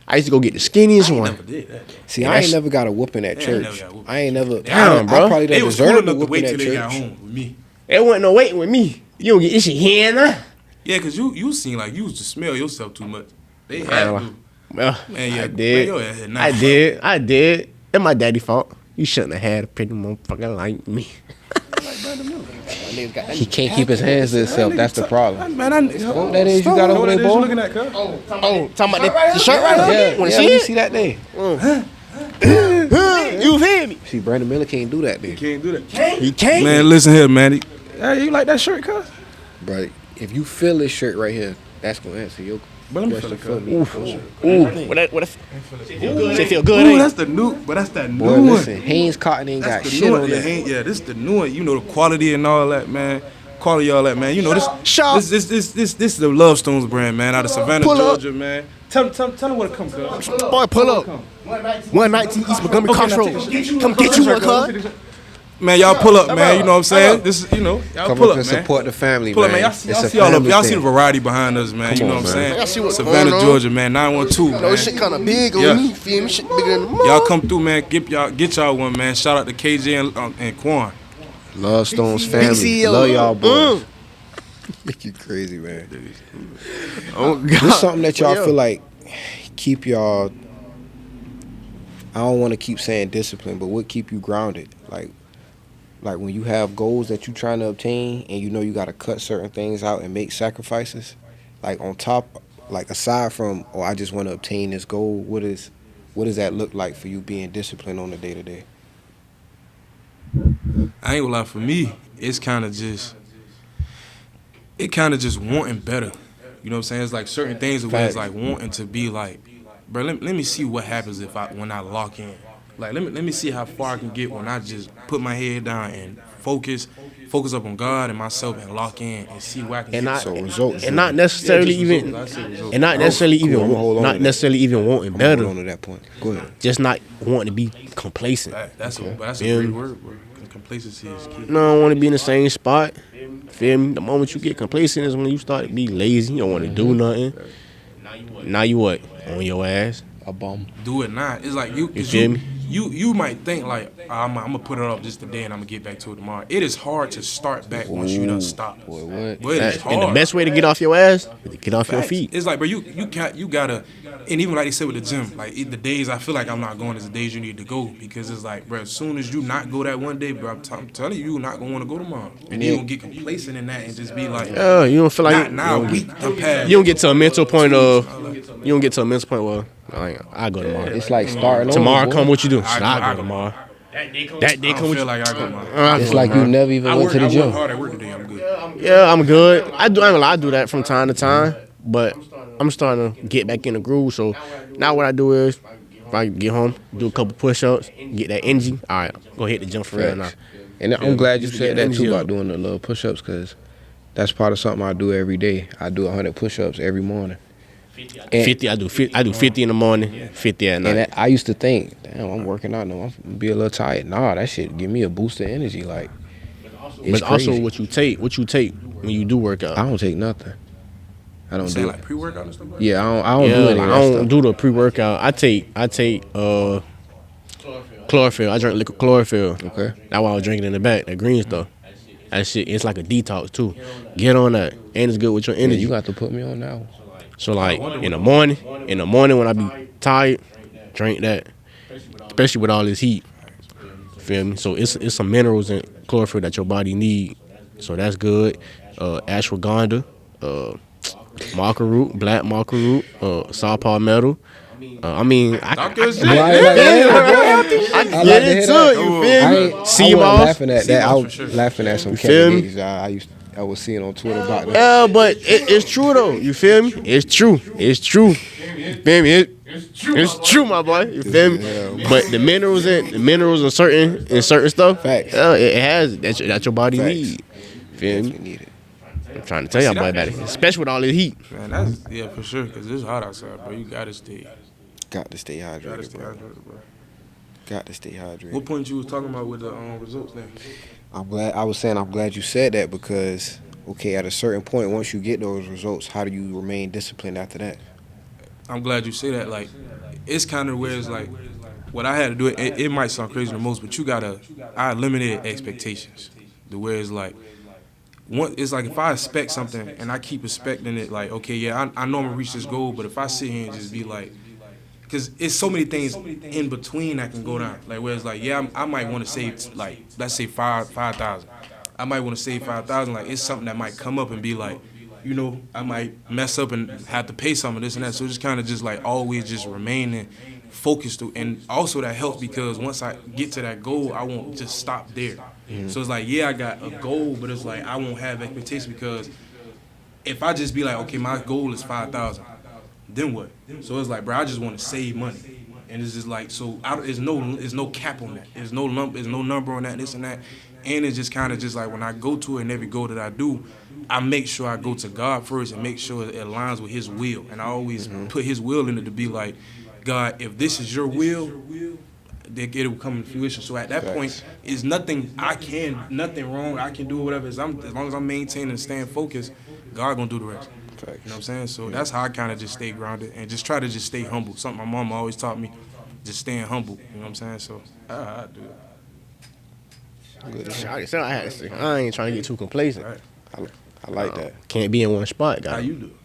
Speaker 1: I used to go get the skinniest one.
Speaker 2: Never did that.
Speaker 3: See, I ain't never got a whooping at church. I ain't never.
Speaker 1: Damn, bro.
Speaker 3: I probably
Speaker 2: They
Speaker 3: didn't
Speaker 2: was cool
Speaker 3: deserve a
Speaker 2: enough to wait
Speaker 3: whooping
Speaker 2: till
Speaker 3: at
Speaker 2: they got
Speaker 3: church.
Speaker 2: home with me.
Speaker 1: There wasn't no waiting with me. You don't get this shit here now.
Speaker 2: Yeah, cause you seem like you used to smell yourself too much. They had to.
Speaker 1: Well,
Speaker 2: Man, yeah,
Speaker 1: I did.
Speaker 2: Man, your ass had nice.
Speaker 1: I did. That's my daddy's fault. You shouldn't have had a pretty motherfucker like me.
Speaker 3: He can't keep his hands to himself. That's the problem.
Speaker 2: Man,
Speaker 3: What that is you got over there, boy?
Speaker 2: looking at, cuz?
Speaker 1: Talking about the shirt right here.
Speaker 3: Yeah,
Speaker 1: Wanna
Speaker 3: yeah,
Speaker 1: see
Speaker 3: let me
Speaker 1: it?
Speaker 3: see that day.
Speaker 1: You feel me?
Speaker 3: See, Brandon Miller can't do that day.
Speaker 2: Can't do that.
Speaker 1: He can't.
Speaker 2: Man, listen here, man. Hey, you like that shirt, cuz?
Speaker 3: Bro, if you feel this shirt right here, that's gonna answer your
Speaker 2: But let me feel
Speaker 3: question
Speaker 2: it,
Speaker 3: for
Speaker 2: cuz.
Speaker 3: me.
Speaker 1: What if it feel good?
Speaker 2: Ooh,
Speaker 1: Ain't
Speaker 2: that's the new, but that's that new
Speaker 3: Boy,
Speaker 2: one.
Speaker 3: listen, Haynes Cotton ain't got
Speaker 2: That's the
Speaker 3: shit
Speaker 2: new
Speaker 3: on
Speaker 2: one. Yeah,
Speaker 3: that.
Speaker 2: yeah, this is the new one. You know the quality and all that, man. Quality, all that, man. You know this is the Love Stones brand, man, out of Savannah,
Speaker 1: Pull up.
Speaker 2: Georgia, man. Tell them where to come, cuz.
Speaker 1: boy, pull up. 119 East Montgomery Cross Road. Come get you one, cuz.
Speaker 2: Man, y'all pull up, man. You know what I'm saying? This is, y'all
Speaker 3: Come
Speaker 2: pull
Speaker 3: up
Speaker 2: up,
Speaker 3: and
Speaker 2: man.
Speaker 3: support the family,
Speaker 2: Pull up,
Speaker 3: man.
Speaker 2: man. Y'all see all of y'all see the variety behind us, man. You know what I'm saying?
Speaker 1: Y'all see what's
Speaker 2: Savannah,
Speaker 1: going on?
Speaker 2: Georgia, man. 912, man.
Speaker 1: This shit kind of big
Speaker 2: Yeah.
Speaker 1: on me. Feel me? Shit bigger than the mall.
Speaker 2: Y'all come through, man. Get y'all one, man. Shout out to KJ and Quan.
Speaker 3: Love Stones family.
Speaker 1: CEO.
Speaker 3: Love y'all boys. You crazy, man.
Speaker 1: Oh God.
Speaker 3: What's something that y'all feel like keep y'all? I don't want to keep saying discipline, but what keep you grounded? Like, like when you have goals that you're trying to obtain and you know you got to cut certain things out and make sacrifices, like on top, like aside from, oh, I just want to obtain this goal, what does that look like for you being disciplined on the day to day?
Speaker 2: I ain't gonna lie, for me, it's kind of just wanting better. You know what I'm saying? It's like certain things where it's like wanting to be like, bro, let me see what happens when I lock in. Like let me see how far I can get when I just put my head down and focus up on God and myself and lock in and see where I can get.
Speaker 1: So results, and not necessarily even wanting better.
Speaker 3: On to that point. Go ahead.
Speaker 1: Just not wanting to be complacent.
Speaker 2: That's a great word, bro. Complacency is key.
Speaker 1: No, I don't want to be in the same spot. Feel me? The moment you get complacent is when you start to be lazy. You don't want to do nothing. Now you what? On your ass.
Speaker 3: A bum.
Speaker 2: Do it now. It's like you
Speaker 1: feel me?
Speaker 2: You might think like I'm gonna put it up just today and I'm gonna get back to it tomorrow. It is hard to start back once you done stop.
Speaker 3: Boy, what?
Speaker 2: But it is hard.
Speaker 1: And the best way to get off your ass is to get off your feet.
Speaker 2: It's like, bro, you gotta, and even like they said with the gym, like the days I feel like I'm not going is the days you need to go, because it's like, bro, as soon as you not go that one day, bro, I'm telling you, you're not gonna want to go tomorrow, and you gonna get complacent in that and just be like,
Speaker 1: you don't feel like you don't get to a mental point of well, I go tomorrow.
Speaker 3: It's like starting
Speaker 1: tomorrow.
Speaker 3: Over,
Speaker 1: come what you do. I go tomorrorow. That day come with you.
Speaker 2: Like I go tomorrow.
Speaker 3: It's like you never even went to the gym.
Speaker 2: I work hard at work today. I'm good.
Speaker 1: Yeah, I'm good. I do that from time to time, but I'm starting to get back in the groove. So now what I do is, if I get home, do a couple push-ups, get that energy. All right, go hit the gym for real now.
Speaker 3: And I'm glad you said that too about doing the little push-ups, because that's part of something I do every day. I do 100 push-ups every morning.
Speaker 1: And 50. I do 50 in the morning, 50 at night.
Speaker 3: And I used to think, damn, I'm working out now, I'm gonna be a little tired. Nah, that shit give me a boost of energy. Like,
Speaker 1: but also what you take when you do work out.
Speaker 3: I don't take nothing. I don't do
Speaker 2: like pre-workout and stuff.
Speaker 3: Yeah, I don't do any of that
Speaker 1: I don't
Speaker 3: stuff.
Speaker 1: do the pre-workout. I take chlorophyll. I drink liquid chlorophyll.
Speaker 3: Okay.
Speaker 1: That's why I was drinking in the back. That green stuff. That shit, it's like a detox too. Get on that, and it's good with your energy.
Speaker 3: Yeah, you got to put me on now.
Speaker 1: So like in the morning when I be tired, drink that, especially with all this heat. Feel me? So it's some minerals and chlorophyll that your body need. So that's good. Ashwagandha, maca root, black maca root, saw palmetto. I get into it. You feel me? Sea moss.
Speaker 3: Laughing at that. I was laughing at some candidates I was seeing on Twitter about that.
Speaker 1: Yeah, but it's true though. You feel me? It's true. You feel me? It's true, my boy. You feel me? But the minerals in certain stuff,
Speaker 3: Facts.
Speaker 1: It has that your body need. Feel me?
Speaker 3: Need it.
Speaker 1: I'm trying to tell y'all about that, especially with all this heat.
Speaker 2: Man, that's for sure, because it's hot outside, bro. You gotta stay
Speaker 3: hydrated, bro. Got to stay hydrated.
Speaker 2: What point you was talking about with the results then?
Speaker 3: I'm glad you said that, because okay, at a certain point, once you get those results, how do you remain disciplined after that?
Speaker 2: I'm glad you say that. Like, it's kind of where it's like, what I had to do, it might sound crazy to most, but I eliminated expectations. The where it's like, it's like if I expect something and I keep expecting it, like, okay, yeah, I know I'm gonna reach this goal, but if I sit here and just be like, because it's so many things in between that can go down. Like, where it's like, yeah, I might want to save, like, let's say 5,000. I might want to save 5,000. Like, it's something that might come up and be like, you know, I might mess up and have to pay some of this and that. So it's kind of just like always just remaining focused. And also that helps, because once I get to that goal, I won't just stop there. Mm-hmm. So it's like, yeah, I got a goal, but it's like I won't have expectations, because if I just be like, okay, my goal is 5,000. Then what? So it's like, bro, I just want to save money, and it's just like, so there's no cap on that. There's no number on that, this and that, and it's just kind of just like when I go to it, and every goal that I do, I make sure I go to God first and make sure it aligns with His will, and I always put His will in it to be like, God, if this is Your will, it'll come to fruition. So at that point, it's nothing wrong I can do, whatever. As long as I'm maintaining and staying focused, God gonna do the rest. You know what I'm saying? So that's how I kind of just stay grounded and just try to just stay humble. Something my mama always taught me, just staying humble. You know what I'm saying? So I do it.
Speaker 1: I ain't trying to get too complacent.
Speaker 2: Right.
Speaker 3: I like that.
Speaker 1: Can't be in one spot, guys.
Speaker 2: How you do it?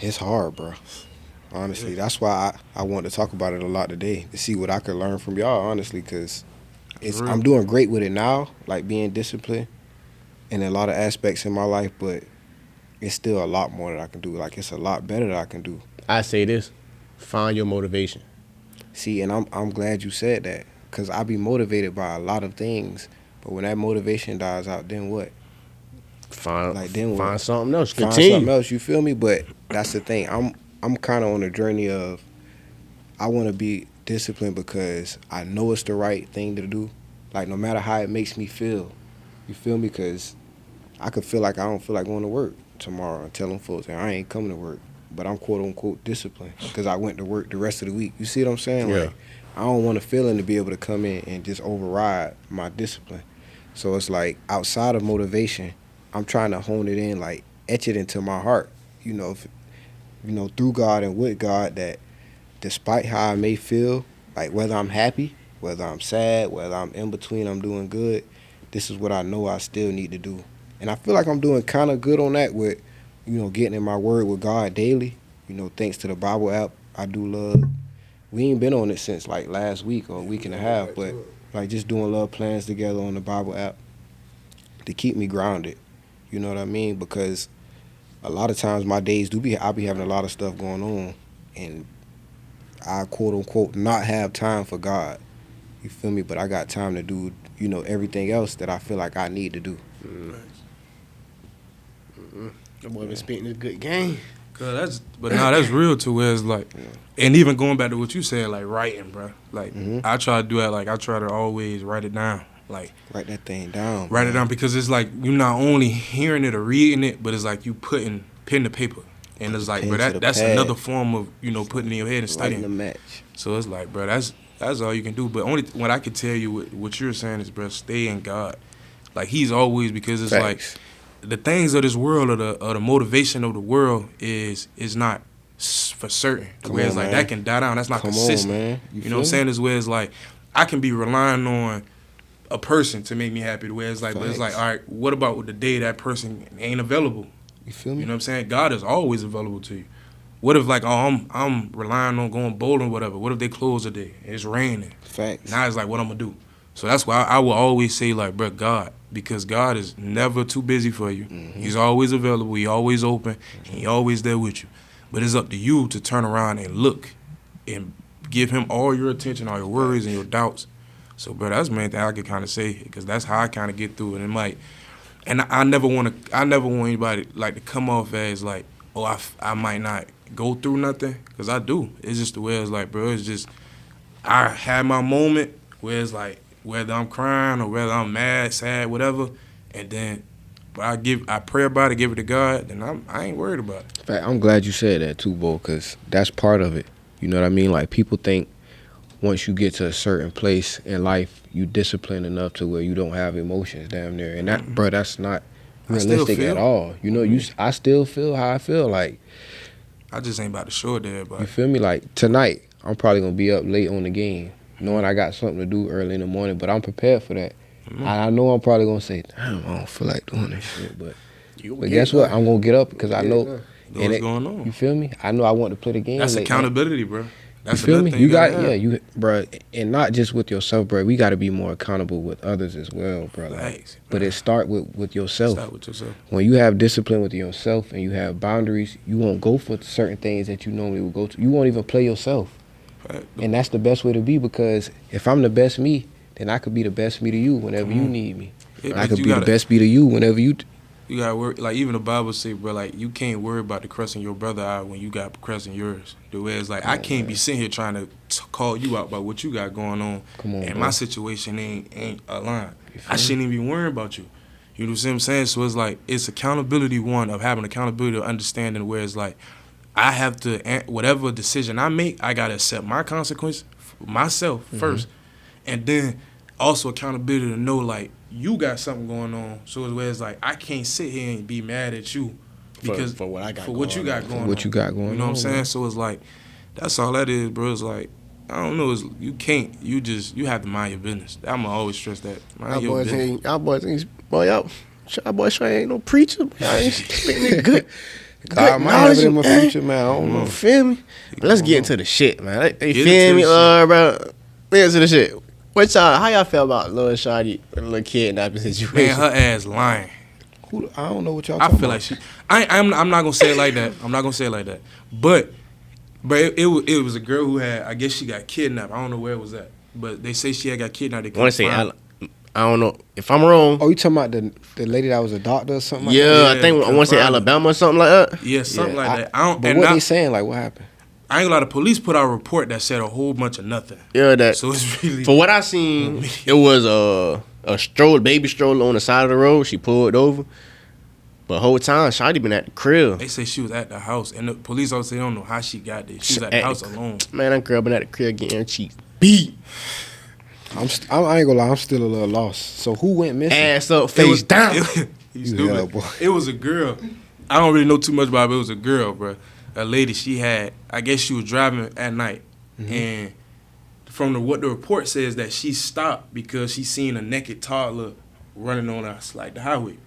Speaker 3: It's hard, bro. Honestly, that's why I want to talk about it a lot today, to see what I could learn from y'all, honestly, because I'm doing great with it now, like being disciplined in a lot of aspects in my life, but it's still a lot more that I can do. Like, it's a lot better that I can do.
Speaker 1: I say this, find your motivation.
Speaker 3: See, and I'm glad you said that, because I be motivated by a lot of things, but when that motivation dies out, then what?
Speaker 1: Find
Speaker 3: what?
Speaker 1: Something else.
Speaker 3: Find
Speaker 1: Continue.
Speaker 3: something else, you feel me? But that's the thing. I'm kind of on a journey of, I want to be disciplined because I know it's the right thing to do. Like, no matter how it makes me feel, you feel me? Because I could feel like I don't feel like going to work tomorrow and tell them folks that I ain't coming to work, but I'm quote unquote disciplined because I went to work the rest of the week. You see what I'm saying?
Speaker 1: Yeah.
Speaker 3: Like, I don't want a feeling to be able to come in and just override my discipline. So it's like, outside of motivation, I'm trying to hone it in, like etch it into my heart, through God and with God, that despite how I may feel, like whether I'm happy, whether I'm sad, whether I'm in between, I'm doing good, this is what I know I still need to do. And I feel like I'm doing kind of good on that with, getting in my word with God daily. Thanks to the Bible app, I do love. We ain't been on it since like last week or a week and a half, but like just doing love plans together on the Bible app to keep me grounded. You know what I mean? Because a lot of times my days I be having a lot of stuff going on, and I quote unquote not have time for God. You feel me? But I got time to do, everything else that I feel like I need to do.
Speaker 1: The boy been spitting a good game.
Speaker 2: That's real too. Where it's like, and even going back to what you said, like writing, bro. Like I try to do that. Like I try to always write it down. Like
Speaker 3: write that thing down.
Speaker 2: Write it down, because it's like you're not only hearing it or reading it, but it's like you putting pen to paper, and it's like, bro, that's another form of putting it in your head and studying.
Speaker 3: The match.
Speaker 2: So it's like, bro, that's all you can do. But only what I can tell you, what you're saying is, bro, stay in God. Like He's always, because it's
Speaker 3: Facts.
Speaker 2: like the things of this world, or the motivation of the world is not for certain. Where it's like that can die down. That's not consistent.
Speaker 3: Man.
Speaker 2: You know what I'm saying? Is where it's like I can be relying on a person to make me happy. The way it's like, but it's like, all right, what about the day that person ain't available?
Speaker 3: You feel me?
Speaker 2: You know what I'm saying? God is always available to you. What if like, I'm relying on going bowling or whatever? What if they close a day? It's raining.
Speaker 3: Facts.
Speaker 2: Now it's like, what I'm gonna do? So that's why I will always say, like, bro, God, because God is never too busy for you. He's always available. He always open. And He always there with you. But it's up to you to turn around and look and give Him all your attention, all your worries and your doubts. So, bro, that's the main thing I could kind of say, because that's how I kind of get through it. And like, and I never want anybody like to come off as like, oh, I might not go through nothing, because I do. It's just the way it's like, bro. It's just I had my moment where it's like, whether I'm crying or whether I'm mad, sad, whatever, and then but I pray about it, give it to God, then I ain't worried about it.
Speaker 3: In fact, I'm glad you said that too, Bo, because that's part of it. You know what I mean? Like, people think once you get to a certain place in life, you disciplined enough to where you don't have emotions damn near. And that, bro, that's not realistic at all. I still feel how I feel. Like,
Speaker 2: I just ain't about to show it to everybody.
Speaker 3: You feel me? Like, tonight, I'm probably going to be up late on the game, knowing I got something to do early in the morning, but I'm prepared for that. I know I'm probably going to say, damn, I don't feel like doing this shit, but guess what? I'm going to get up because I know
Speaker 2: what's going on.
Speaker 3: You feel me? I know I want to play the game.
Speaker 2: That's accountability, bro. That's
Speaker 3: you feel me?
Speaker 2: Thing
Speaker 3: you got, bro, and not just with yourself, bro. We got to be more accountable with others as well, bro.
Speaker 2: Thanks,
Speaker 3: bro. But it start with yourself.
Speaker 2: Start with yourself.
Speaker 3: When you have discipline with yourself and you have boundaries, you won't go for certain things that you normally would go to. You won't even play yourself.
Speaker 2: Right.
Speaker 3: And that's the best way to be, because if I'm the best me, then I could be the best me to you whenever you need me. Yeah, I could be the best me to you whenever you...
Speaker 2: You gotta worry, like even the Bible say, bro, like you can't worry about the crust in your brother eye when you got crust in yours. The way it's like, I can't be sitting here trying to call you out about what you got going on, and my situation ain't aligned. I shouldn't even be worrying about you. You know what I'm saying? So it's like, it's accountability, one, of having accountability, of understanding where it's like, I have to, whatever decision I make, I gotta accept my consequence myself first, and then also accountability to know, like, you got something going on, so it's where it's like, I can't sit here and be mad at you because
Speaker 1: for what I got,
Speaker 2: for what you got going on.
Speaker 3: What you got going on.
Speaker 2: You know what I'm saying? Man. So it's like, that's all that is, bro. It's like, I don't know. It's, you have to mind your business. I'm gonna always stress that. Mind your business.
Speaker 1: Y'all boys ain't no preacher. Y'all ain't speaking good.
Speaker 3: God might have it in my future, man. I don't know.
Speaker 1: Feel me? Let's get into the shit, man. You feel me, bro? Let's get into the shit. How y'all feel about Lil Shawty with a little kidnapping situation?
Speaker 2: Man, her ass lying.
Speaker 3: I don't know what y'all talking about.
Speaker 2: I feel like I'm not gonna say it like that. I'm not gonna say it like that. But it was a girl who had, I guess she got kidnapped. I don't know where it was at. But they say she had got kidnapped.
Speaker 1: I want to say, I don't know if I'm wrong.
Speaker 3: Oh, you talking about the lady that was a doctor or something? Like
Speaker 1: yeah,
Speaker 3: that?
Speaker 1: I think I want to say Alabama or something like that.
Speaker 2: Yeah, something like that. I don't.
Speaker 3: But what they saying? Like, what happened?
Speaker 2: I ain't gonna lie. The police put out a report that said a whole bunch of nothing.
Speaker 1: Yeah, that.
Speaker 2: So it's really.
Speaker 1: For what I seen, it was a baby stroller on the side of the road. She pulled over. But the whole time, Shawty been at the crib.
Speaker 2: They say she was at the house, and the police also say they don't know how she got there. She was at the house alone.
Speaker 1: Man, that girl been at the crib getting her cheeks beat.
Speaker 3: I ain't gonna lie, I'm still a little lost. So who went missing?
Speaker 1: Ass up, face down.
Speaker 2: You stupid. It was a girl. I don't really know too much about it, but it was a girl, bro. A lady, she had, I guess she was driving at night. Mm-hmm. And from what the report says, that she stopped because she seen a naked toddler running on us, like the highway.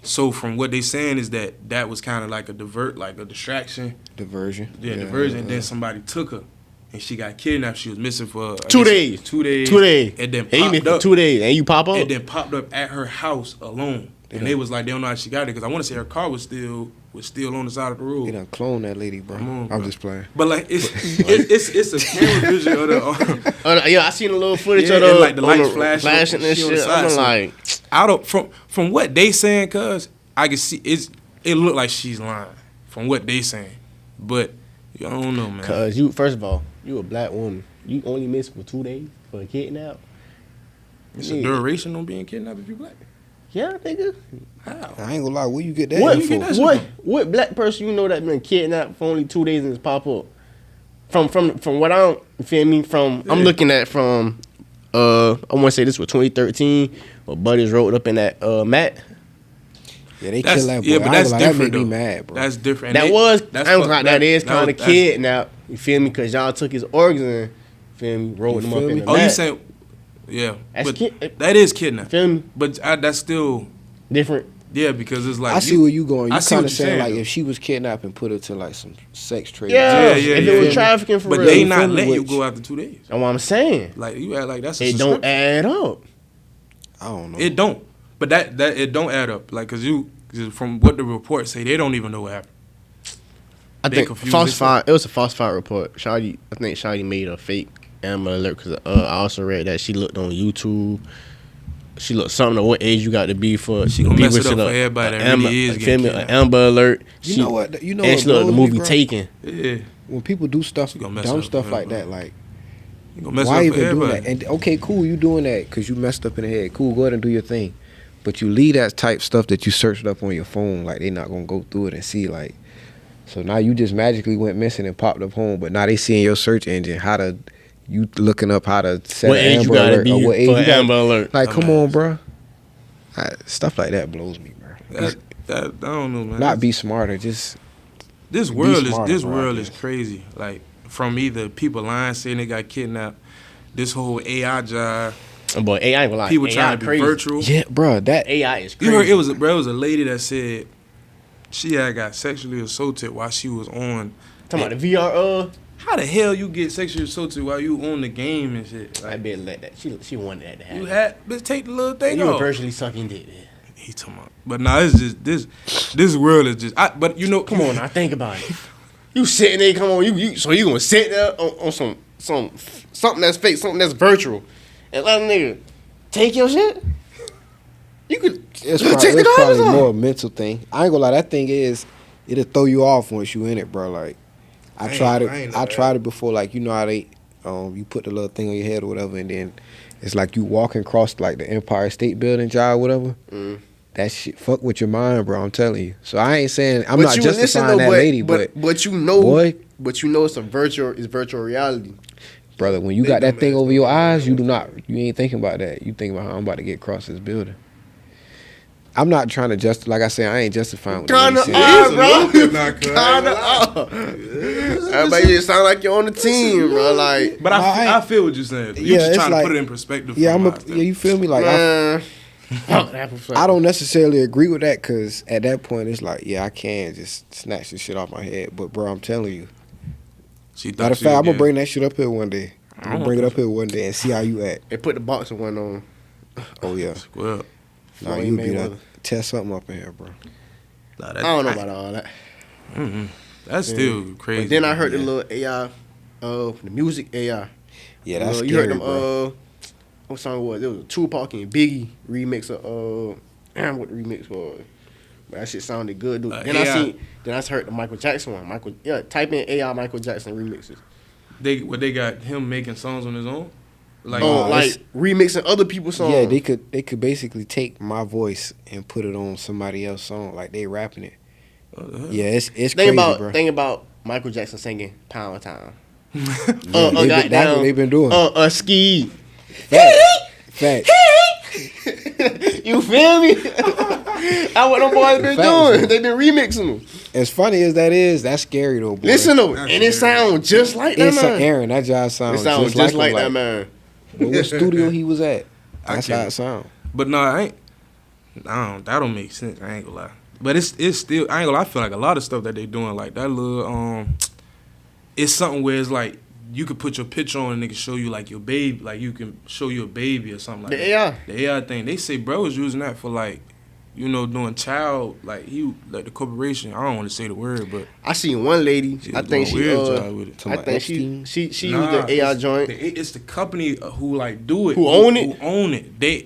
Speaker 2: So from what they saying is that was kind of like a distraction.
Speaker 3: Diversion.
Speaker 2: Yeah, diversion. And then somebody took her. And she got kidnapped. She was missing for
Speaker 1: 2 days.
Speaker 2: 2 days.
Speaker 1: 2 days.
Speaker 2: And then popped up.
Speaker 1: 2 days. And you pop up?
Speaker 2: And then popped up at her house alone. And they was like, they don't know how she got there. Because I want to say her car was still on the side of the road.
Speaker 3: They done cloned that lady, bro. I'm just playing.
Speaker 2: But like, it's a camera vision of the.
Speaker 1: Yeah, I seen a little footage of
Speaker 2: like the lights flashing
Speaker 1: and shit. I'm like,
Speaker 2: from what they saying, cuz I can see it looked like she's lying from what they saying, but I don't know, man.
Speaker 1: Cuz first of all, you a black woman. You only missed for 2 days for a kidnap.
Speaker 2: It's a duration on being kidnapped if you black.
Speaker 1: Yeah, nigga.
Speaker 2: How?
Speaker 3: I ain't gonna lie. Where you get that?
Speaker 1: What black person you know that been kidnapped for only 2 days and just pop up? From what I'm I'm looking at from I want to say this was 2013. But Buddies rolled up in that Matt.
Speaker 3: Yeah, they kill that boy.
Speaker 2: Yeah, but that's different.
Speaker 3: That made me mad, bro.
Speaker 2: That's different.
Speaker 1: That is kind of kidnapped. You feel me? Because y'all took his organs and feel me, rolled them up in the Matt.
Speaker 2: Oh, you saying? Yeah, that is kidnapping.
Speaker 1: Feel me?
Speaker 2: But that's still
Speaker 1: different.
Speaker 2: Yeah, because it's like
Speaker 3: I see where you going. You kind of
Speaker 2: saying
Speaker 3: like if she was kidnapped and put her to like some sex trade.
Speaker 1: Yeah. If it was trafficking for real,
Speaker 2: but they not letting you go after 2 days.
Speaker 1: That's what I'm saying.
Speaker 2: Like you act like that's.
Speaker 1: It don't add up.
Speaker 3: I don't know.
Speaker 2: It don't. But that it don't add up. Like cause from what the reports say, they don't even know what happened.
Speaker 1: I think falsified. It was a falsified report. I think Shawty made a fake Amber Alert because I also read that she looked on YouTube. She looked something to what age you got to be for.
Speaker 2: She gonna mess it up for everybody that really is getting
Speaker 1: an Amber Alert.
Speaker 3: You know what? You know
Speaker 1: and
Speaker 3: what?
Speaker 1: She looked the movie Taken.
Speaker 2: Yeah.
Speaker 3: When people do stuff, dumb stuff like that, like
Speaker 2: why even do that?
Speaker 3: And okay, cool, you doing that because you messed up in the head. Cool, go ahead and do your thing. But you leave that type stuff that you searched up on your phone, like they not gonna go through it and see like. So now you just magically went missing and popped up home, but now they see in your search engine you looking up how to set
Speaker 1: what
Speaker 3: an
Speaker 1: age
Speaker 3: Amber
Speaker 1: you gotta
Speaker 3: Alert
Speaker 1: be
Speaker 3: or what age
Speaker 1: for
Speaker 3: you gotta,
Speaker 1: Amber Alert.
Speaker 3: Like, come on, bro. Stuff like that blows me, bro.
Speaker 2: I don't know, man.
Speaker 3: Not be smarter, just
Speaker 2: this world is crazy. Like from either people lying saying they got kidnapped, this whole AI job.
Speaker 1: Boy, AI ain't gonna lie.
Speaker 2: People
Speaker 1: AI
Speaker 2: trying to be
Speaker 1: crazy.
Speaker 2: virtual.
Speaker 3: Yeah, bro. That
Speaker 1: AI is crazy.
Speaker 2: You heard it was a lady that said she had got sexually assaulted while she was on.
Speaker 1: Talking about the VR.
Speaker 2: How the hell you get sexually assaulted while you on the game and shit?
Speaker 1: Like, I bet let that. She wanted that to happen.
Speaker 2: Let's take the little thing
Speaker 1: you
Speaker 2: off.
Speaker 1: You were virtually sucking dick.
Speaker 2: He talking about. But nah, it's just this world is just. But you know,
Speaker 1: come on, now think about it. You sitting there, come on, so you gonna sit there on something that's fake, something that's virtual, and let a nigga take your shit? You could.
Speaker 3: It's probably more a mental thing. I ain't gonna lie, that thing it'll throw you off once you in it, bro. Like I tried it before. Like you know how they you put the little thing on your head or whatever, and then it's like you walking across like the Empire State Building job, whatever. Mm. That shit fuck with your mind, bro. I'm telling you. So I ain't saying I'm not justifying that lady, but
Speaker 1: you know it's virtual reality,
Speaker 3: brother. When you got that thing over your eyes, you ain't thinking about that. You think about how I'm about to get across this building. I'm not trying to like I said, I ain't justifying what
Speaker 1: kinda are, bro. Kinda are. Everybody just sound like you're on the team, bro. Like,
Speaker 2: but I feel what you're saying. You're just trying to put it in perspective.
Speaker 3: Yeah, you feel me? Like, I don't necessarily agree with that because at that point it's like, yeah, I can just snatch this shit off my head. But bro, I'm telling you, matter of fact, I'm gonna bring that shit up here one day. We'll bring it up here one day and see how you act.
Speaker 1: They put the boxing one on.
Speaker 3: Oh yeah.
Speaker 2: Well,
Speaker 3: Nah, you be that. Test something up in here, bro.
Speaker 2: Nah,
Speaker 1: I don't know about all that.
Speaker 2: That's still crazy.
Speaker 1: But then I heard the little AI, the music AI.
Speaker 3: Yeah, that's scary,
Speaker 1: you heard them,
Speaker 3: bro.
Speaker 1: what song was it? It was a Tupac and Biggie remix of what the remix was. But that shit sounded good, dude. Then I heard the Michael Jackson one. Type in AI Michael Jackson remixes.
Speaker 2: They got him making songs on his own? Like
Speaker 1: remixing other people's songs.
Speaker 3: Yeah, they could basically take my voice and put it on somebody else's song, like they rapping it. Yeah, it's crazy, bro.
Speaker 1: Think about Michael Jackson singing Pound Town.
Speaker 3: That's what they've been doing.
Speaker 1: Ski.
Speaker 3: Fact.
Speaker 1: You feel me? That's what them boys been doing. They been remixing them.
Speaker 3: As funny as that is, that's scary though, boy.
Speaker 1: Listen though, and it sounds just like that man.
Speaker 3: Aaron, that job sounds
Speaker 1: just like that man.
Speaker 3: What studio he was at? That's how it sound.
Speaker 2: But no, that don't make sense. I ain't gonna lie. But it's still, I ain't gonna lie, I feel like a lot of stuff that they doing, like that little, it's something where it's like, you could put your picture on and they can show you like your baby, like you can show you a baby or something like that.
Speaker 1: AI.
Speaker 2: The AI thing. They say bro was using that for like, doing child, like the corporation. I don't want to say the word, but
Speaker 1: I seen one lady. I think she used the AI joint.
Speaker 2: It's the company who like do it.
Speaker 1: Who own it?
Speaker 2: Who own it. They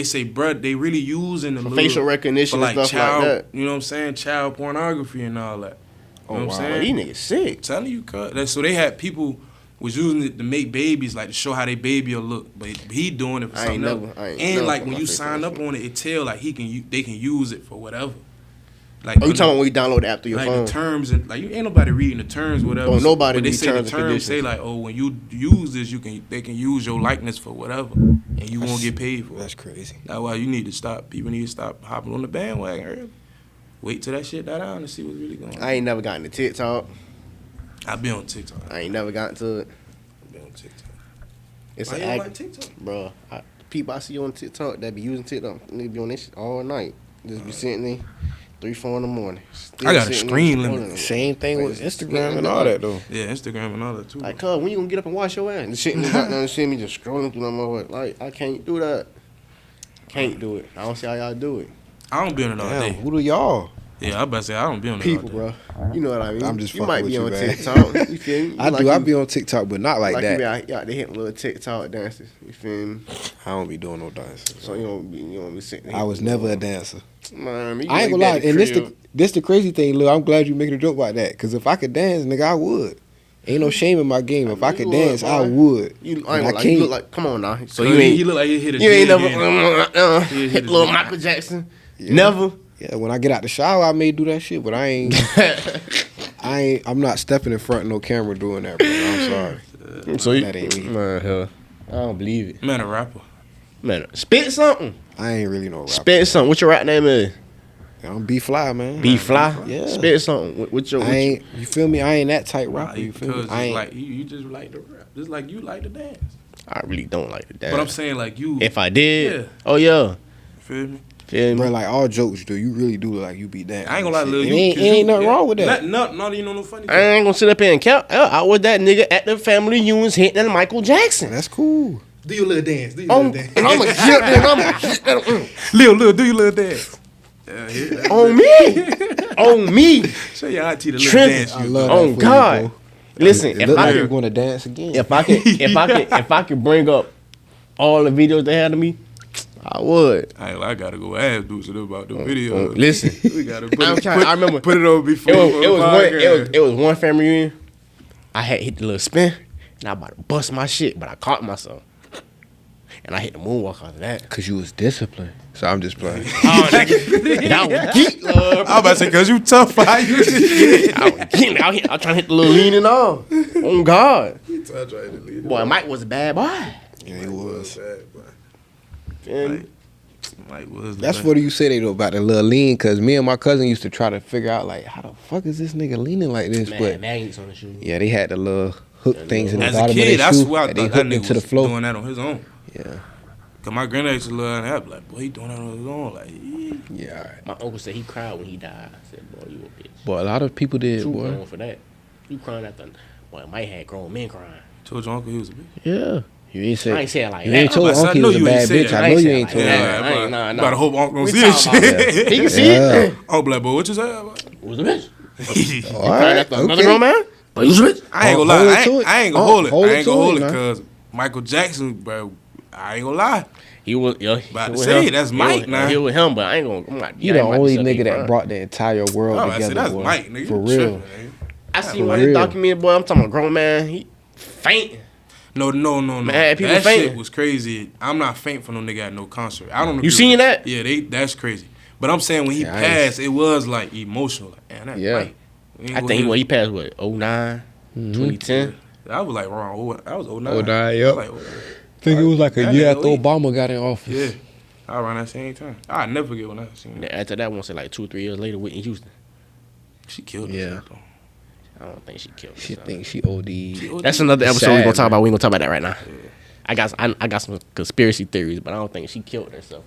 Speaker 2: say, bruh, they really using the
Speaker 1: for facial recognition
Speaker 2: for like
Speaker 1: and stuff
Speaker 2: child,
Speaker 1: like that.
Speaker 2: You know what I'm saying? Child pornography and all that. You know what I'm saying?
Speaker 1: These niggas sick.
Speaker 2: I'm telling you, cuz. So they had people was using it to make babies, like to show how they baby will look, but he doing it for something else. And like when you sign up on it tell like they can use it for whatever. Like
Speaker 1: you talking about when you download the app through your phone?
Speaker 2: Like the terms and like you ain't nobody reading the terms, whatever.
Speaker 1: Oh, nobody.
Speaker 2: But they say the terms say like, oh, when you use this, they can use your likeness for whatever, and you won't get paid for it.
Speaker 3: That's crazy.
Speaker 2: That's why you need to stop. People need to stop hopping on the bandwagon early. Wait till that shit die down and see what's really going on.
Speaker 1: I ain't never gotten to TikTok.
Speaker 2: I been on TikTok.
Speaker 1: I ain't never gotten to it.
Speaker 2: I been on TikTok.
Speaker 1: It's
Speaker 2: why you like TikTok,
Speaker 1: bro? People I see on TikTok that be using TikTok, they be on this shit all night. Just be sitting there 3-4 in the morning.
Speaker 2: I got a screen limit.
Speaker 3: Same thing with Instagram and all that though.
Speaker 2: Yeah, Instagram and all that too.
Speaker 1: Like, cuz, when you gonna get up and wash your ass? And sitting there and see me just scrolling through them over. Like, I can't do that. Can't do it. I don't see how y'all do it.
Speaker 2: I don't be on it all day.
Speaker 3: Who do y'all?
Speaker 2: Yeah, I about to say I don't be on it
Speaker 1: people,
Speaker 2: all day.
Speaker 1: Bro. You know what I mean?
Speaker 3: I'm just
Speaker 1: you might
Speaker 3: with
Speaker 1: be on
Speaker 3: man.
Speaker 1: TikTok. You feel me?
Speaker 3: I be on TikTok, but not like that.
Speaker 1: Yeah, they hit little TikTok dances. You feel me?
Speaker 3: I don't be doing no dances.
Speaker 1: So you don't be sitting there.
Speaker 3: I was never a dancer.
Speaker 1: Man,
Speaker 3: I ain't gonna lie, and this the crazy thing, Lil. I'm glad you making a joke about that, because if I could dance, nigga, I would. Ain't no shame in my game. If I could dance, I would.
Speaker 1: You look like, come on now. So
Speaker 2: he look like he hit a
Speaker 1: you ain't never hit little Michael Jackson.
Speaker 3: Yeah.
Speaker 1: Never.
Speaker 3: Yeah, when I get out the shower, I may do that shit, but I'm not stepping in front of no camera doing that, bro. I'm sorry. That ain't me.
Speaker 1: Man, hell, I don't believe it.
Speaker 2: Man, a rapper.
Speaker 1: Man, spit something.
Speaker 3: I ain't really no rapper.
Speaker 1: Spit something. What your rap name is?
Speaker 3: I'm B-Fly, man.
Speaker 1: B-Fly?
Speaker 3: Yeah.
Speaker 1: Spit something.
Speaker 3: You feel me? I ain't that type rapper. You feel me?
Speaker 2: I ain't like you just like to rap. Just like you like to dance.
Speaker 1: I really don't like to dance.
Speaker 2: But I'm saying like you.
Speaker 1: If I did,
Speaker 2: yeah.
Speaker 1: Oh yeah.
Speaker 2: Feel me?
Speaker 3: Bro, like all jokes, dude, you really do look like you be dancing.
Speaker 2: I ain't gonna lie, Lil.
Speaker 3: Ain't nothing wrong with that.
Speaker 2: Not even no funny.
Speaker 1: I ain't gonna sit up here and count. I was that nigga at the family unions hitting Michael Jackson.
Speaker 3: That's cool.
Speaker 2: Do your little dance. Do your little dance.
Speaker 1: And I'm a
Speaker 2: Lil, do your little dance. Yeah,
Speaker 1: on me.
Speaker 2: Show your auntie the little dance.
Speaker 3: I love
Speaker 1: on
Speaker 3: that
Speaker 1: God.
Speaker 3: You,
Speaker 1: listen,
Speaker 3: if I could want to dance again.
Speaker 1: If I could bring up all the videos they had of me, I would.
Speaker 2: I gotta go ask dudes about the video.
Speaker 1: Listen,
Speaker 2: we gotta
Speaker 1: I remember
Speaker 2: put it on before.
Speaker 1: It was one family reunion. I had hit the little spin, and I about to bust my shit, but I caught myself, and I hit the moonwalk after that.
Speaker 3: Cause you was disciplined. So I'm just playing.
Speaker 1: Oh, nigga, that was geek, love.
Speaker 2: I was about to say, cause you tough. How you shit?
Speaker 1: I was getting out here. I was trying to hit the little lean and all. On God. Boy, Mike was a bad boy.
Speaker 3: Yeah, he was.
Speaker 2: Mike was.
Speaker 3: That's what you say they know about the little lean, cause me and my cousin used to try to figure out like how the fuck is this nigga leaning like this?
Speaker 1: Man,
Speaker 3: but
Speaker 1: magnets on the shoe.
Speaker 3: Yeah, they had the little hook things in the
Speaker 2: As
Speaker 3: bottom
Speaker 2: a kid,
Speaker 3: of their
Speaker 2: that's
Speaker 3: shoe.
Speaker 2: why I
Speaker 3: They
Speaker 2: thought that
Speaker 3: hooked
Speaker 2: nigga
Speaker 3: into the
Speaker 2: was
Speaker 3: floor.
Speaker 2: doing that on his own.
Speaker 3: Yeah.
Speaker 2: Cause my granddad used to love that. Like, boy, he doing that on his own. Like,
Speaker 3: yeah. All right.
Speaker 1: My uncle said he cried when he died. I said, boy, you a bitch.
Speaker 3: Boy, a lot of people did,
Speaker 1: True
Speaker 3: boy.
Speaker 1: grown for that. You crying after, boy, Mike had grown men crying.
Speaker 2: Told your uncle he was a bitch.
Speaker 1: Yeah.
Speaker 3: You ain't say.
Speaker 1: I ain't saying like
Speaker 3: You
Speaker 1: that.
Speaker 3: ain't told uncle he was a bad bitch. I know you ain't told him.
Speaker 2: Yeah,
Speaker 1: Nah.
Speaker 2: About to hope uncle don't
Speaker 1: We
Speaker 2: see this
Speaker 1: talking about
Speaker 2: shit.
Speaker 1: He can see it.
Speaker 2: Uncle black boy, what you say?
Speaker 1: Was a bitch.
Speaker 3: All right.
Speaker 1: Another grown man? But he was a bitch.
Speaker 2: I ain't gonna lie. I ain't gonna hold it.
Speaker 3: Hold
Speaker 2: I
Speaker 3: it
Speaker 2: ain't
Speaker 3: to
Speaker 2: gonna hold
Speaker 3: it,
Speaker 2: it
Speaker 3: man.
Speaker 2: because Michael Jackson, bro. I ain't gonna lie.
Speaker 1: He was,
Speaker 2: About to say, that's Mike now.
Speaker 1: He with him, but I ain't gonna. I'm not,
Speaker 3: He the only nigga that brought the entire world
Speaker 2: I
Speaker 3: together.
Speaker 2: said, that's
Speaker 3: boy.
Speaker 2: Mike, nigga.
Speaker 3: For
Speaker 2: You
Speaker 3: real.
Speaker 2: tripping, nigga.
Speaker 1: I seen
Speaker 3: For
Speaker 1: one of his
Speaker 3: real.
Speaker 1: documentary, boy. I'm talking about grown man. He fainting.
Speaker 2: No.
Speaker 1: Man, people
Speaker 2: that
Speaker 1: fainting.
Speaker 2: shit was crazy. I'm not faint for no nigga at no concert. I don't.
Speaker 1: You seen that?
Speaker 2: Yeah, that's crazy. But I'm saying when he passed, it was like emotional. Like, man, that's Mike.
Speaker 1: I think he passed what 09, 2010.
Speaker 2: I was like wrong. I was 09.
Speaker 3: 09, yep.
Speaker 2: Like,
Speaker 3: I think it was like a year after Obama got in office.
Speaker 2: yeah. I around that same time. I never forget when I seen that.
Speaker 1: After that, I want to say like 2 or 3 years later, Whitney Houston.
Speaker 2: She killed
Speaker 3: Yeah.
Speaker 2: herself, though.
Speaker 1: I don't think she killed.
Speaker 3: She
Speaker 1: herself.
Speaker 3: thinks she OD.
Speaker 1: That's another episode
Speaker 3: Sad,
Speaker 1: we're gonna talk
Speaker 3: man.
Speaker 1: about. We ain't gonna talk about that right now. Yeah. I got some conspiracy theories, but I don't think she killed herself.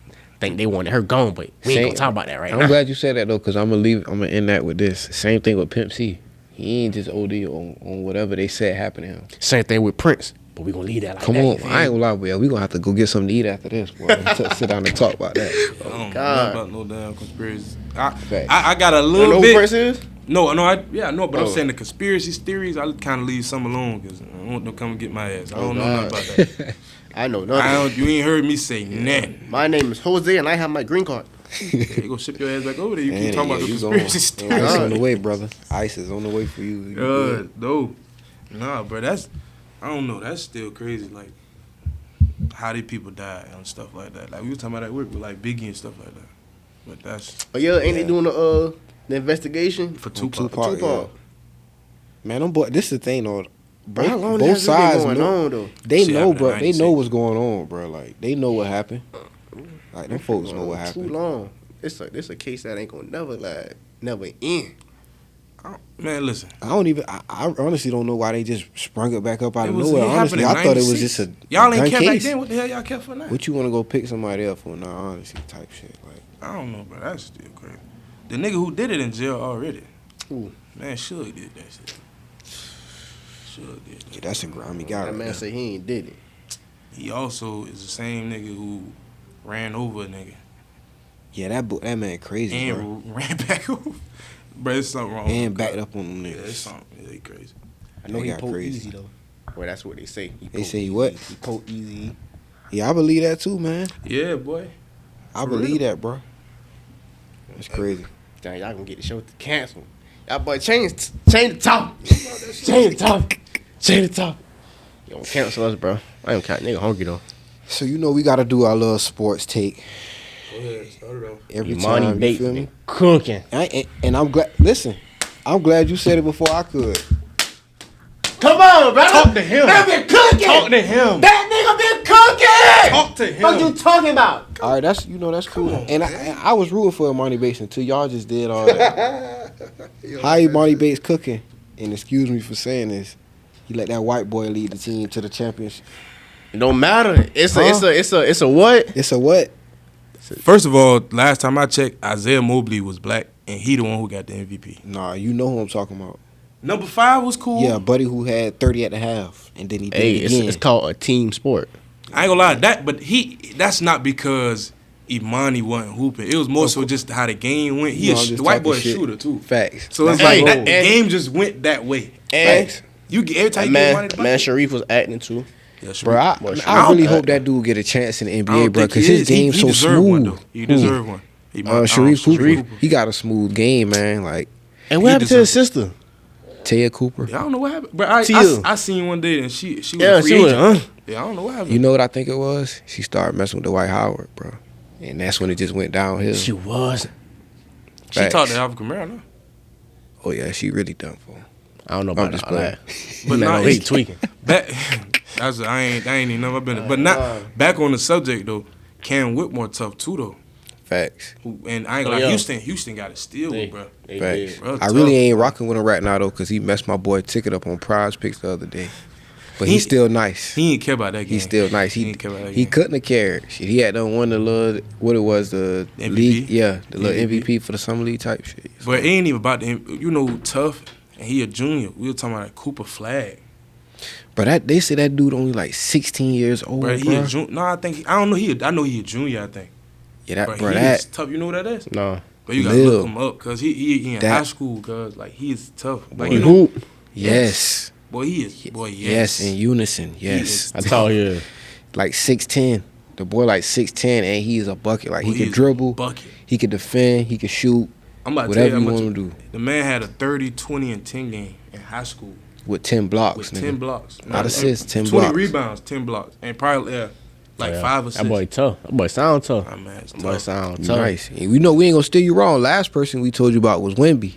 Speaker 1: I think they wanted her gone, but we ain't gonna talk about that right now.
Speaker 3: I'm glad you said that though, because I'm gonna end that with this. Same thing with Pimp C. He ain't just OD on whatever they said happened to him.
Speaker 1: Same thing with Prince, but we gonna leave that like
Speaker 3: Come
Speaker 1: that.
Speaker 3: on, I ain't gonna lie, boy. We gonna have to go get something to eat after this, boy. Sit down and talk about that.
Speaker 2: I don't know
Speaker 1: God.
Speaker 2: about no damn conspiracy.
Speaker 3: Facts.
Speaker 2: I got a
Speaker 1: You know
Speaker 2: little
Speaker 1: who
Speaker 2: bit.
Speaker 1: Prince is?
Speaker 2: No, but I'm
Speaker 1: Oh.
Speaker 2: saying the conspiracy theories, I kind of leave some alone because I don't want them to come and get my ass. I don't know nothing about that.
Speaker 1: I know nothing.
Speaker 2: You ain't heard me say nothing.
Speaker 1: My name is Jose, and I have my green card.
Speaker 2: You go ship your ass back over there. You keep talking about the
Speaker 3: you
Speaker 2: conspiracy
Speaker 3: Ice
Speaker 2: theories.
Speaker 3: on the way, brother. Ice is on the way for you.
Speaker 2: No. Nah, bro, I don't know. That's still crazy. Like, how did people die and stuff like that? Like, we were talking about that work with, like, Biggie and stuff like that. But that's
Speaker 1: Oh yeah, ain't they doing the investigation
Speaker 2: for Tupac.
Speaker 3: Tupac. Yeah. Man, them boy, this is the thing, though.
Speaker 1: Bro, how long
Speaker 3: both
Speaker 1: has this been
Speaker 3: sides
Speaker 1: going
Speaker 3: know,
Speaker 1: on though?
Speaker 3: They
Speaker 2: Shit
Speaker 3: know,
Speaker 2: happened in
Speaker 3: bro. They
Speaker 2: 96.
Speaker 3: know what's going on, bro. Like, they know what happened. Like, them folks know what
Speaker 1: Too
Speaker 3: happened.
Speaker 1: long. It's a case that ain't gonna never end.
Speaker 2: Man, listen.
Speaker 3: I honestly don't know why they just sprung it back up out
Speaker 2: It
Speaker 3: of
Speaker 2: was-
Speaker 3: nowhere.
Speaker 2: it happened
Speaker 3: Honestly,
Speaker 2: in
Speaker 3: I thought it was
Speaker 2: 96.
Speaker 3: just a
Speaker 2: Y'all ain't
Speaker 3: done
Speaker 2: kept back
Speaker 3: case.
Speaker 2: then. What the hell y'all kept for now?
Speaker 3: What you want to go pick somebody else for? Nah, honestly, type shit. Like,
Speaker 2: I don't know, bro. That's still crazy. The nigga who did it in jail already.
Speaker 1: Ooh.
Speaker 2: Man, Suge did that shit. Suge did that.
Speaker 3: yeah, that's a grimy guy.
Speaker 1: That
Speaker 3: Right
Speaker 1: man
Speaker 3: there.
Speaker 1: said he ain't did it.
Speaker 2: He also is the same nigga who ran over a nigga
Speaker 3: Yeah, that man crazy, bro.
Speaker 2: and ran back over. Bro, there's something wrong.
Speaker 3: And
Speaker 2: with
Speaker 3: backed
Speaker 2: him.
Speaker 3: up on them
Speaker 2: Yeah, it's
Speaker 3: niggas.
Speaker 2: something. Yeah, he crazy.
Speaker 1: I know
Speaker 3: They
Speaker 1: he
Speaker 3: got
Speaker 1: poke
Speaker 3: crazy.
Speaker 1: easy though. Well, that's what they say.
Speaker 3: They say he what?
Speaker 1: He poke easy.
Speaker 3: Yeah, I believe that too, man.
Speaker 2: Yeah, boy.
Speaker 3: I
Speaker 2: For
Speaker 3: believe
Speaker 2: real.
Speaker 3: that, bro. That's crazy.
Speaker 1: Dang, y'all gonna get the show canceled. Y'all boy change the top. Change the top. Change the top. You don't cancel us, bro. I ain't count. Nigga hungry though.
Speaker 3: So you know we gotta do our little sports take
Speaker 2: Go ahead, start it off.
Speaker 3: every
Speaker 1: Imani
Speaker 3: time. You
Speaker 1: Bates
Speaker 3: feel me?
Speaker 1: been cooking.
Speaker 3: And I'm glad. Listen, I'm glad you said it before I could.
Speaker 1: Come on, bro.
Speaker 2: Talk to him.
Speaker 1: That been cooking.
Speaker 2: Talk to him.
Speaker 1: That nigga been cooking.
Speaker 2: Talk to him.
Speaker 1: What you talking about?
Speaker 3: All right, that's cool. And I was rooting for Imani Bates until y'all just did all that. How Imani Bates cooking? And excuse me for saying this, he let that white boy lead the team to the championship.
Speaker 1: It don't matter. It's a what?
Speaker 3: It's a what?
Speaker 2: First of all, last time I checked, Isaiah Mobley was black, and he the one who got the MVP.
Speaker 3: Nah, you know who I'm talking about.
Speaker 2: Number 5 was cool.
Speaker 3: Yeah, buddy who had 30 at the half, and then he did
Speaker 1: Hey,
Speaker 3: it again.
Speaker 1: it's called a team sport.
Speaker 2: I ain't gonna lie, that's not because Imani wasn't hooping. It was more so just how the game went.
Speaker 3: No, I'm just
Speaker 2: The white boy a
Speaker 3: talking shit.
Speaker 2: shooter too.
Speaker 3: Facts.
Speaker 2: So it's
Speaker 1: Hey,
Speaker 2: like
Speaker 1: and-
Speaker 2: the game just went that way.
Speaker 1: And
Speaker 3: Facts.
Speaker 2: You get every time
Speaker 1: that
Speaker 2: you get
Speaker 1: man,
Speaker 2: Imani the
Speaker 1: man
Speaker 2: ball.
Speaker 1: Sharif was acting too.
Speaker 2: Yeah, sure.
Speaker 3: Bro, I
Speaker 1: I
Speaker 3: really
Speaker 1: don't-
Speaker 3: hope that dude get a chance in the
Speaker 2: I
Speaker 3: NBA,
Speaker 2: don't
Speaker 3: bro,
Speaker 2: think
Speaker 3: because
Speaker 2: he
Speaker 3: his
Speaker 2: is.
Speaker 3: game's
Speaker 2: he
Speaker 3: so
Speaker 2: deserved
Speaker 3: smooth.
Speaker 2: One, though. He deserved one.
Speaker 3: Sharif Cooper,
Speaker 2: Sharif.
Speaker 3: he got a smooth game, man. Like
Speaker 1: And what
Speaker 2: He
Speaker 1: happened to his
Speaker 2: deserved
Speaker 1: sister?
Speaker 3: Tia Cooper.
Speaker 2: Yeah, I don't know what happened. But I
Speaker 1: Tia.
Speaker 2: seen one day and she was
Speaker 1: Yeah,
Speaker 2: a free
Speaker 1: she was,
Speaker 2: agent.
Speaker 1: huh?
Speaker 2: Yeah, I don't know what happened.
Speaker 3: You know what I think it was? She started messing with Dwight Howard, bro, and that's when it just went downhill.
Speaker 1: She was.
Speaker 2: she
Speaker 3: Facts.
Speaker 2: talked to Alvin Kamara, no?
Speaker 3: Oh yeah, she really done for.
Speaker 1: I don't know
Speaker 3: I'm
Speaker 1: about
Speaker 3: just
Speaker 1: all
Speaker 3: playing.
Speaker 1: that.
Speaker 2: But
Speaker 1: Man,
Speaker 2: nah,
Speaker 1: he
Speaker 2: it's-
Speaker 1: tweaking.
Speaker 2: Back, I ain't even never been there. But not back on the subject though. Cam Whitmore tough too though.
Speaker 3: Facts.
Speaker 2: And I ain't gonna
Speaker 1: Oh,
Speaker 2: lie,
Speaker 1: yeah.
Speaker 2: Houston got to steal,
Speaker 1: They-
Speaker 2: bro.
Speaker 1: They
Speaker 3: Facts.
Speaker 1: did.
Speaker 2: Bro,
Speaker 3: I
Speaker 2: tough.
Speaker 3: really ain't rocking with him right now though, cause he messed my boy ticket up on Prize Picks the other day. But he's still nice.
Speaker 2: He ain't care about that game.
Speaker 3: He's still nice.
Speaker 2: He
Speaker 3: He
Speaker 2: ain't care about that
Speaker 3: he
Speaker 2: game.
Speaker 3: couldn't have cared. Shit, he had done won the little what it was the
Speaker 2: MVP?
Speaker 3: league, yeah, the little
Speaker 2: MVP.
Speaker 3: MVP for the summer league type shit.
Speaker 2: But it ain't even about him. You know who tough? And he a junior. We were talking about Cooper Flag.
Speaker 3: But they say that dude only like 16 years old, bro.
Speaker 2: He a junior. No, I don't know. I know he a junior, I think.
Speaker 3: Yeah,
Speaker 2: he is tough. You know what that is?
Speaker 1: No.
Speaker 2: But you gotta look him up, cause he in high school, cause like he is tough. Like
Speaker 1: he hoop.
Speaker 3: Yes.
Speaker 2: Boy, he is. Boy,
Speaker 3: yes. In unison. Yes.
Speaker 1: I told you.
Speaker 3: Like 6'10". The boy like 6'10", and he's a bucket. Like, he could dribble.
Speaker 2: Bucket.
Speaker 3: He could defend. He could shoot.
Speaker 2: I'm about to
Speaker 3: whatever
Speaker 2: tell you
Speaker 3: you
Speaker 2: how
Speaker 3: want to do.
Speaker 2: The man had a 30, 20, and 10 game in high school.
Speaker 3: With 10 blocks.
Speaker 2: With 10 blocks.
Speaker 3: Not assists, 10
Speaker 2: 20
Speaker 3: blocks.
Speaker 2: 20 rebounds, 10 blocks. And probably, 5 assists.
Speaker 1: That boy tough. That boy sound tough.
Speaker 2: Oh, man, it's
Speaker 1: that boy
Speaker 2: tough.
Speaker 1: sound tough.
Speaker 3: Nice. And we know we ain't going to steer you wrong. Last person we told you about was Wemby.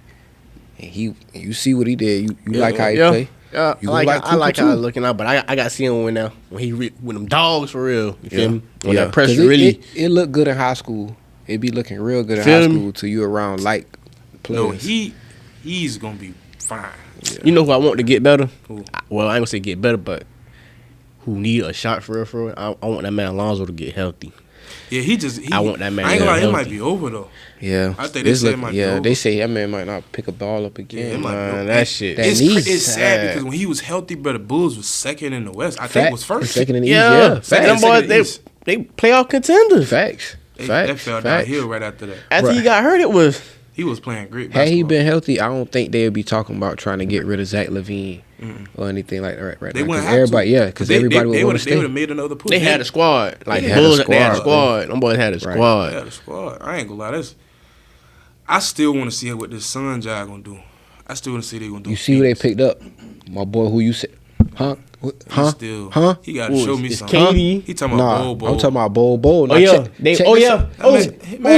Speaker 3: And you see what he did. You like how he play.
Speaker 1: Yeah, I like how he's looking out, but I got to see him when them dogs for real. You feel me? When that pressure really.
Speaker 3: It looked good in high school. It be looking real good in high school till you around like players.
Speaker 2: No, he's going to be fine.
Speaker 1: Yeah. You know who I want to get better?
Speaker 2: Who?
Speaker 1: Well, I ain't going to say get better, but who need a shot for real. I want that man Alonzo to get healthy.
Speaker 2: Yeah, I
Speaker 1: want that man.
Speaker 2: I ain't gonna lie, it might be over though.
Speaker 3: Yeah,
Speaker 2: I think they say it might be over.
Speaker 3: They say that man might not pick a ball up again.
Speaker 1: Yeah, that shit.
Speaker 2: It's sad because when he was healthy, bro, the Bulls was second in the West. I think it was first.
Speaker 3: Second in the East. Yeah,
Speaker 1: them boys they playoff contenders.
Speaker 3: Facts.
Speaker 2: That fell downhill right after that.
Speaker 1: After he got hurt,
Speaker 2: he was playing great basketball.
Speaker 3: Had he been healthy, I don't think they would be talking about trying to get rid of Zach LaVine or anything like that right
Speaker 2: they
Speaker 3: now.
Speaker 2: Wouldn't have
Speaker 3: everybody,
Speaker 2: to.
Speaker 3: because everybody would want to stay.
Speaker 2: They would have made another push.
Speaker 1: They had a squad. Like
Speaker 3: they had a
Speaker 1: squad. Them boys had a squad.
Speaker 2: They had a squad. I ain't gonna lie. I still want to see what this Sun job gonna do. I still want to see what they gonna do.
Speaker 3: You see who they picked up? My boy, who you said? Huh?
Speaker 2: He gotta show me something.
Speaker 1: KD.
Speaker 2: He talking about Bol Bol.
Speaker 3: I'm talking about Bol Bol.
Speaker 2: Man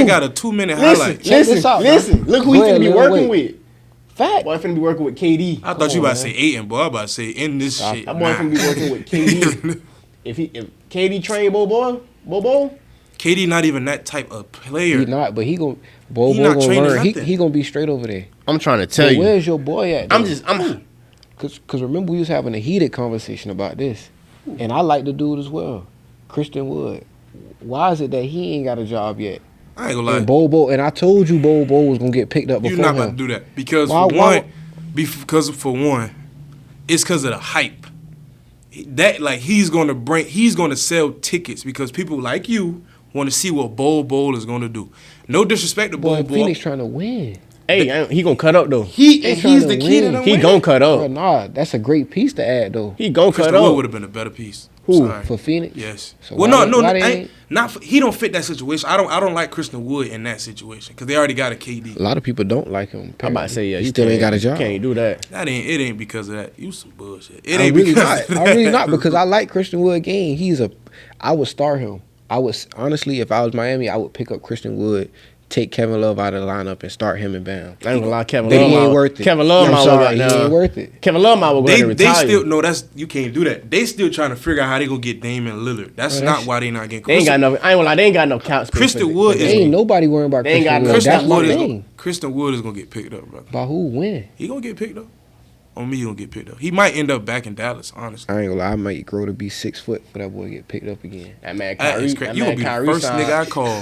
Speaker 2: got a 2-minute highlight.
Speaker 1: Listen. Look who he finna be working with.
Speaker 3: Fact.
Speaker 1: Boy finna be working with KD.
Speaker 2: I thought you about to say Aiden, boy. I about to say in this shit.
Speaker 1: That boy finna be working with KD. if KD train Bol,
Speaker 2: KD not even that type of player.
Speaker 3: He not, but he gonna gonna learn. He gonna be straight over there.
Speaker 1: I'm trying to tell you.
Speaker 3: Where's your boy at?
Speaker 1: Though?
Speaker 3: I'm Cause remember we was having a heated conversation about this, and I like the dude as well, Christian Wood. Why is it that he ain't got a job yet?
Speaker 2: I ain't gonna lie.
Speaker 3: And Bol, and I told you Bol was gonna get picked up before him.
Speaker 2: You're not about to do that because for one, it's because of the hype. That he's gonna sell tickets because people like you want to see what Bol is gonna do. No disrespect to Bol.
Speaker 3: Phoenix trying to win.
Speaker 1: Hey, he gonna cut up though.
Speaker 2: He's the kid.
Speaker 1: He gonna cut up.
Speaker 3: Nah, that's a great piece to add though.
Speaker 1: He gonna cut up.
Speaker 2: Wood would have been a better piece.
Speaker 3: Who for Phoenix?
Speaker 2: Yes.
Speaker 3: So
Speaker 2: he don't fit that situation. I don't like Christian Wood in that situation because they already got a KD.
Speaker 3: A lot of people don't like him.
Speaker 1: I'm about to say
Speaker 3: he still ain't got a job.
Speaker 1: Can't do that.
Speaker 2: It ain't because of that. You some bullshit.
Speaker 3: It ain't really not. I'm really not because I like Christian Wood game. I would start him. I was honestly, if I was Miami, I would pick up Christian Wood. Take Kevin Love out of the lineup and start him and Bam.
Speaker 1: I ain't gonna lie, Kevin
Speaker 3: Love
Speaker 1: ain't
Speaker 3: worth it.
Speaker 1: Kevin Love
Speaker 3: he ain't worth it.
Speaker 1: Kevin Love might go ahead and retire.
Speaker 2: You can't do that. They still trying to figure out how they gonna get Damian Lillard. That's not why they not getting.
Speaker 1: They ain't got no. I ain't gonna lie, they ain't got no cap space.
Speaker 2: Christian Wood
Speaker 3: ain't nobody worrying about Christian Wood. That's my thing.
Speaker 2: Christian Wood is gonna get picked up, bro.
Speaker 3: By who? When?
Speaker 2: He gonna get picked up. On me, he gonna get picked up. He might end up back in Dallas, honestly.
Speaker 3: I ain't gonna lie, I might grow to be 6 foot for that boy to get picked up again.
Speaker 1: That man Kyrie,
Speaker 2: you gonna be the first nigga I call.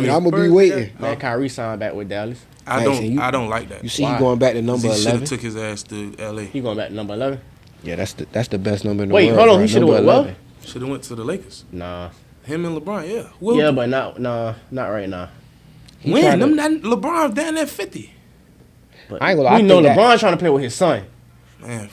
Speaker 3: I'm gonna be waiting.
Speaker 1: Man, Kyrie signed back with Dallas.
Speaker 2: I don't like that.
Speaker 3: You see, he going back to number 11.
Speaker 2: He should have took his ass to LA.
Speaker 1: He going back to number 11.
Speaker 3: Yeah, that's the best number in the world.
Speaker 1: Wait, hold on. He should have went well.
Speaker 2: Should have went to the Lakers.
Speaker 1: Nah.
Speaker 2: Him and LeBron, yeah.
Speaker 1: Yeah, but not right now.
Speaker 2: When LeBron down at 50.
Speaker 1: But I ain't gonna lie. We know LeBron trying to play with his son.
Speaker 2: Man,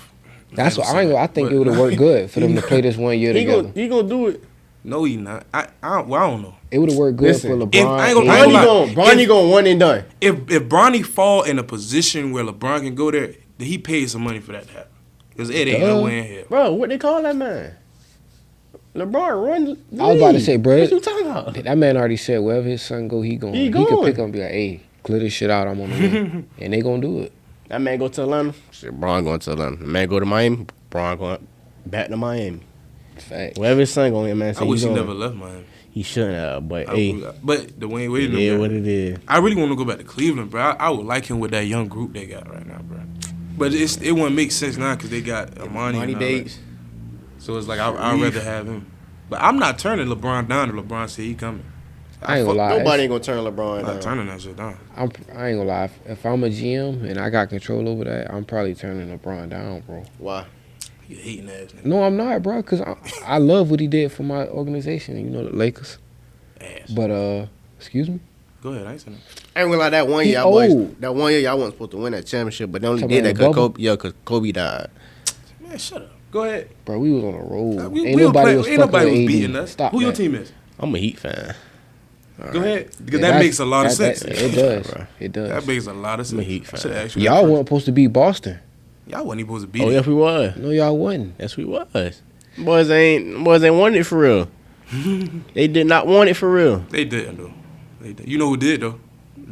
Speaker 3: that's what I ain't gonna. I think it would have worked good for them to play this 1 year together.
Speaker 1: He gonna do it.
Speaker 2: No, he not. I don't know.
Speaker 3: It would have worked good for LeBron.
Speaker 1: Bronny going one and done.
Speaker 2: If Bronny fall in a position where LeBron can go there, then he pays some money for that to happen. Because it ain't no way in here.
Speaker 1: Bro, what they call that man? LeBron run.
Speaker 3: I was about to say, bro.
Speaker 1: What you talking about?
Speaker 3: That man already said wherever his son go, he going. He can pick up and be like, hey, clear this shit out. I'm on the way. And they gonna do it.
Speaker 1: That man go to Atlanta. Shit, Bron going to Atlanta. The man go to Miami. Bron going back to Miami.
Speaker 3: Fact.
Speaker 1: Wherever his son going, man.
Speaker 2: I wish he never left Miami.
Speaker 1: He shouldn't have, but
Speaker 2: but the way
Speaker 1: it is what it is.
Speaker 2: I really want to go back to Cleveland, bro. I would like him with that young group they got right now, bro. But it wouldn't make sense now because they got Amani Bates. So it's like I'd rather have him. But I'm not turning LeBron down if LeBron say he coming.
Speaker 3: I ain't gonna lie.
Speaker 1: Nobody ain't gonna turn LeBron down.
Speaker 2: I'm not turning that shit down.
Speaker 3: I ain't gonna lie. If I'm a GM and I got control over that, I'm probably turning LeBron down, bro.
Speaker 1: Why?
Speaker 2: You hating ass nigga.
Speaker 3: No, I'm not, bro. Cause I love what he did for my organization. You know, the Lakers.
Speaker 2: Ass.
Speaker 3: But excuse me.
Speaker 2: Go ahead. I ain't saying
Speaker 1: I ain't gonna lie, that one year, y'all boys, that one year y'all wasn't supposed to win that championship, but they only did that because Kobe died.
Speaker 2: Man, shut up. Go ahead.
Speaker 3: Bro, we was on a roll.
Speaker 2: Ain't nobody was beating us.
Speaker 3: Stop
Speaker 2: Who your
Speaker 3: that.
Speaker 2: team is?
Speaker 1: I'm a Heat fan.
Speaker 2: Go ahead. Because that makes a lot of sense.
Speaker 3: It does. It does.
Speaker 2: That makes a lot of sense.
Speaker 1: I'm a Heat fan.
Speaker 3: Y'all weren't supposed to beat Boston.
Speaker 2: Y'all wasn't even supposed to beat
Speaker 1: Oh,
Speaker 2: it.
Speaker 1: yes, we was.
Speaker 3: No, y'all wasn't.
Speaker 1: Yes, we was. Boys ain't want it for real. They did not want it for real.
Speaker 2: They didn't, though. They did. You know who did, though?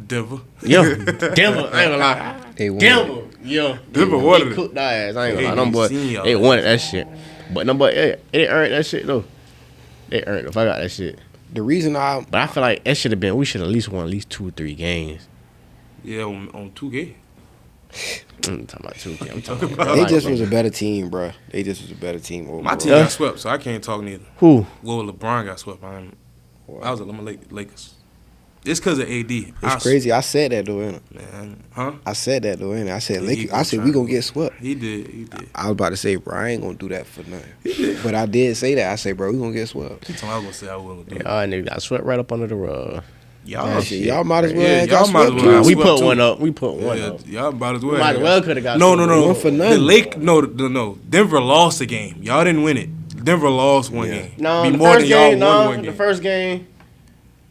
Speaker 2: Denver.
Speaker 1: Yo, Denver, I ain't gonna lie.
Speaker 3: They won.
Speaker 1: Denver, yo.
Speaker 2: Denver wanted
Speaker 1: they
Speaker 2: it.
Speaker 1: cooked our ass. I ain't gonna lie.
Speaker 2: They
Speaker 1: Them boys,
Speaker 2: seen y'all.
Speaker 1: they wanted that shit. But them boys, they earned that shit, though. They earned it if I got that shit.
Speaker 3: The reason
Speaker 1: But I feel like that should have been, we should have at least won 2 or 3 games.
Speaker 2: Yeah, on 2K.
Speaker 1: I'm talking about 2K. I'm talking about
Speaker 3: they just was a better team, bro. They just was a better team overall.
Speaker 2: My team got swept, so I can't talk neither.
Speaker 1: Who?
Speaker 2: Well, LeBron got swept. I was at Lakers. It's because of AD.
Speaker 3: It's crazy. I said that though, innit?
Speaker 2: Man, huh?
Speaker 3: I said that though, innit? I said
Speaker 2: Yeah,
Speaker 3: Lakers. I said we gonna get swept.
Speaker 2: He did.
Speaker 3: I was about to say, bro, I ain't gonna do that for nothing. But I did say that. I said, bro, we gonna get swept.
Speaker 2: He told me I was gonna say I wasn't gonna do
Speaker 1: Y'all niggas got swept right up under the rug.
Speaker 3: Y'all might as well.
Speaker 2: Yeah,
Speaker 3: have got
Speaker 2: y'all might as
Speaker 3: swept,
Speaker 2: well.
Speaker 3: too.
Speaker 1: We put one up. We put one up.
Speaker 2: Y'all might as well.
Speaker 1: Might as well could have got
Speaker 2: No.
Speaker 3: One for none.
Speaker 2: No. Denver lost the game. Y'all didn't win it. Denver lost one game.
Speaker 1: No,
Speaker 2: Be
Speaker 1: the
Speaker 2: more
Speaker 1: first
Speaker 2: than y'all
Speaker 1: game,
Speaker 2: won one game.
Speaker 1: the first game.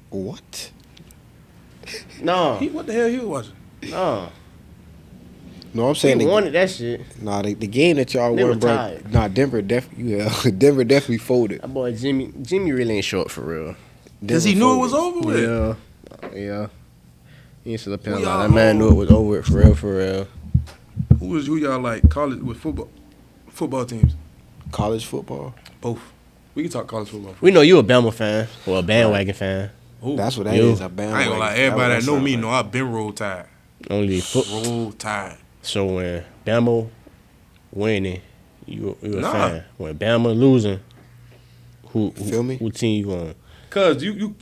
Speaker 3: What?
Speaker 1: No.
Speaker 2: What the hell he was watching?
Speaker 1: No.
Speaker 3: No, I'm saying
Speaker 1: We wanted that shit.
Speaker 3: Nah, the game that y'all
Speaker 1: They
Speaker 3: won, bro.
Speaker 1: retired.
Speaker 3: Nah, Denver definitely folded.
Speaker 1: That boy Jimmy really ain't short for real.
Speaker 2: Because he knew it was over with.
Speaker 1: Yeah. He should have
Speaker 2: Who y'all
Speaker 1: that man knew it was over with for real.
Speaker 2: Who y'all like college with football teams?
Speaker 3: College football.
Speaker 2: Both. We can talk college football.
Speaker 1: We know you a Bama fan or a bandwagon fan.
Speaker 2: Ooh.
Speaker 3: That's what that is. A bandwagon.
Speaker 2: I ain't gonna lie. Everybody that know me know I've been roll tide.
Speaker 1: Only
Speaker 2: Roll tide.
Speaker 1: So when Bama winning, you a
Speaker 2: Nah.
Speaker 1: fan. When Bama losing, who
Speaker 3: Feel me?
Speaker 1: Who team you on?
Speaker 2: Cause you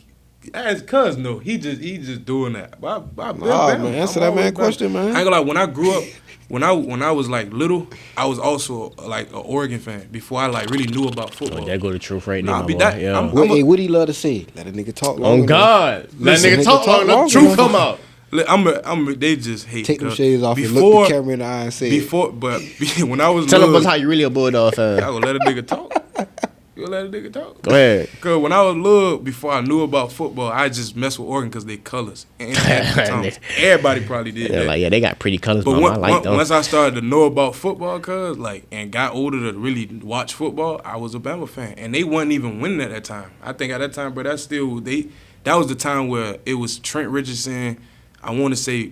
Speaker 2: as cuz no, he just doing that. But I've been
Speaker 3: Nah,
Speaker 2: Bama.
Speaker 3: man, answer
Speaker 2: I'm
Speaker 3: that
Speaker 2: always
Speaker 3: man
Speaker 2: Bama.
Speaker 3: question, man.
Speaker 2: I ain't gonna lie. When I grew up, when I was like little, I was also like an Oregon fan before I like really knew about football.
Speaker 1: Oh, there go the truth right there,
Speaker 2: Nah,
Speaker 1: my
Speaker 2: be
Speaker 1: boy.
Speaker 2: that-
Speaker 1: Yeah.
Speaker 2: I'm-
Speaker 3: What he love to say? Let a nigga talk. long
Speaker 1: On
Speaker 3: enough.
Speaker 1: God, let
Speaker 2: Listen,
Speaker 1: nigga talk long enough.
Speaker 3: long
Speaker 1: Truth
Speaker 3: enough.
Speaker 1: come out.
Speaker 2: I'm they just hate.
Speaker 3: Take them
Speaker 2: cuz
Speaker 3: shades off and look the camera in the eye and say it.
Speaker 2: But when I was
Speaker 1: Tell
Speaker 2: little,
Speaker 1: them us how you really a Bulldog
Speaker 2: I
Speaker 1: fan.
Speaker 2: gonna let a nigga talk. You gonna let a nigga talk?
Speaker 1: Go ahead.
Speaker 2: Cause when I was little, before I knew about football, I just messed with Oregon because they colors. And everybody probably did
Speaker 1: Yeah,
Speaker 2: that.
Speaker 1: like they got pretty colors,
Speaker 2: But
Speaker 1: but I like them.
Speaker 2: once I started to know about football, and got older to really watch football, I was a Bama fan, and they wasn't even winning at that time. I think at that time, but that was the time where it was Trent Richardson. I want to say,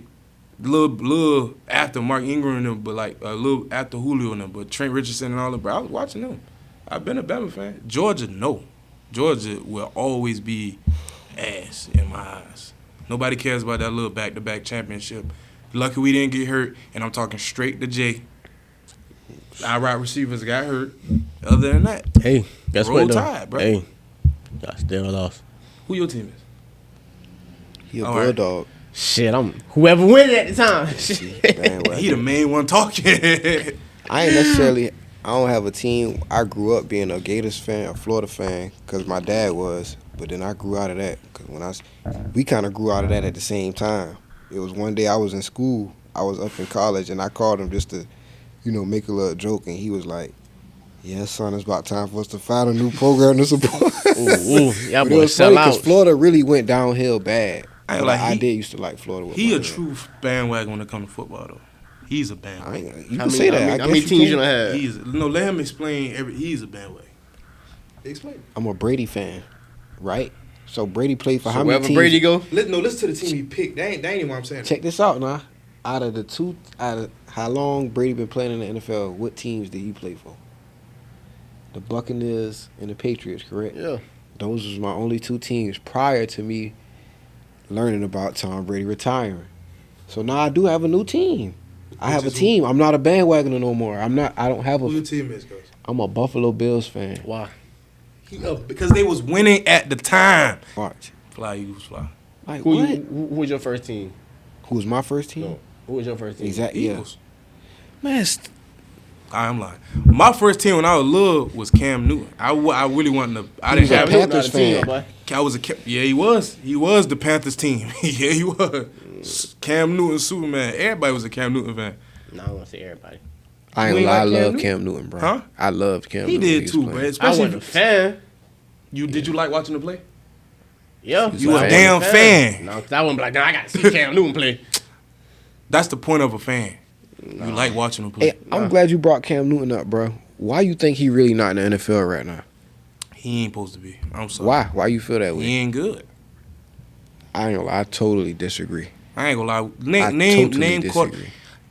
Speaker 2: little after Mark Ingram and them, but like a little after Julio and them, but Trent Richardson and all that. But I was watching them. I've been a Bama fan. Georgia, no. Georgia will always be ass in my eyes. Nobody cares about that little back-to-back championship. Lucky we didn't get hurt, and I'm talking straight to Jay. Our wide receivers got hurt. Other than that,
Speaker 1: Hey, guess
Speaker 2: Roll
Speaker 1: what though?
Speaker 2: Tide, bro.
Speaker 1: Hey, y'all still lost.
Speaker 2: who your team is?
Speaker 3: He a
Speaker 2: All right.
Speaker 3: bulldog.
Speaker 1: Shit, I'm whoever win it at the time.
Speaker 3: Bandwagon.
Speaker 2: He the main one talking.
Speaker 3: I ain't necessarily. I don't have a team. I grew up being a Gators fan, a Florida fan, because my dad was. But then I grew out of that because we kind of grew out of that at the same time. It was one day I was in school. I was up in college, and I called him just to, make a little joke, and he was like, "Yeah, son, it's about time for us to find a new program to support."
Speaker 1: Ooh, y'all
Speaker 3: But it
Speaker 1: boys
Speaker 3: was
Speaker 1: sell
Speaker 3: funny
Speaker 1: out.
Speaker 3: because Florida really went downhill bad.
Speaker 2: I
Speaker 3: Did used to like Florida. With
Speaker 2: He
Speaker 3: my
Speaker 2: a
Speaker 3: dad.
Speaker 2: true bandwagon when it comes to football, though. He's a bandwagon.
Speaker 3: You can say that.
Speaker 1: How many teams you don't have?
Speaker 2: Let him explain. He's a bandwagon. Explain.
Speaker 3: I'm a Brady fan, right? So Brady played for how many
Speaker 1: Wherever
Speaker 3: teams?
Speaker 1: Brady go,
Speaker 2: Listen to the team he picked. That ain't even what I'm saying.
Speaker 3: Check this out now. Out of how long Brady been playing in the NFL, what teams did he play for? The Buccaneers and the Patriots, correct?
Speaker 1: yeah.
Speaker 3: Those was my only 2 teams prior to me learning about Tom Brady retiring. So now I do have a new team. I have a team. I'm not a bandwagoner no more. I don't have
Speaker 2: Who your
Speaker 3: a.
Speaker 2: team is, guys?
Speaker 3: I'm a Buffalo Bills fan.
Speaker 1: Why?
Speaker 2: Because they was winning at the time.
Speaker 3: Watch.
Speaker 2: Fly, Eagles, fly.
Speaker 3: Like
Speaker 1: Who
Speaker 3: what?
Speaker 1: who was your first team?
Speaker 3: Who was my first team?
Speaker 1: No. Who was your first team?
Speaker 3: Exactly. Yeah.
Speaker 2: Eagles.
Speaker 3: Man,
Speaker 2: I'm lying. My first team when I was little was Cam Newton. I really wanted to. I didn't have
Speaker 3: Panthers fan.
Speaker 2: Yeah, he was. He was the Panthers team. Yeah, he was. Cam Newton, Superman. Everybody was a Cam Newton fan.
Speaker 1: No, I don't want to say everybody.
Speaker 3: I ain't gonna lie, I love Cam Newton, bro.
Speaker 2: Huh?
Speaker 3: I loved Cam
Speaker 2: He
Speaker 3: Newton.
Speaker 2: did too, bro.
Speaker 1: I
Speaker 2: Especially
Speaker 1: wasn't a fan.
Speaker 2: Did you like watching the play?
Speaker 1: Yeah.
Speaker 2: You a damn fan.
Speaker 1: No, because I wouldn't be like, nah, I got to see Cam Newton play.
Speaker 2: That's the point of a fan. You like watching him play.
Speaker 3: Hey, I'm glad you brought Cam Newton up, bro. Why you think he really not in the NFL right now?
Speaker 2: He ain't supposed to be. I'm sorry.
Speaker 3: Why you feel that way?
Speaker 2: He ain't good.
Speaker 3: I ain't gonna lie, I totally disagree.
Speaker 2: I ain't gonna lie.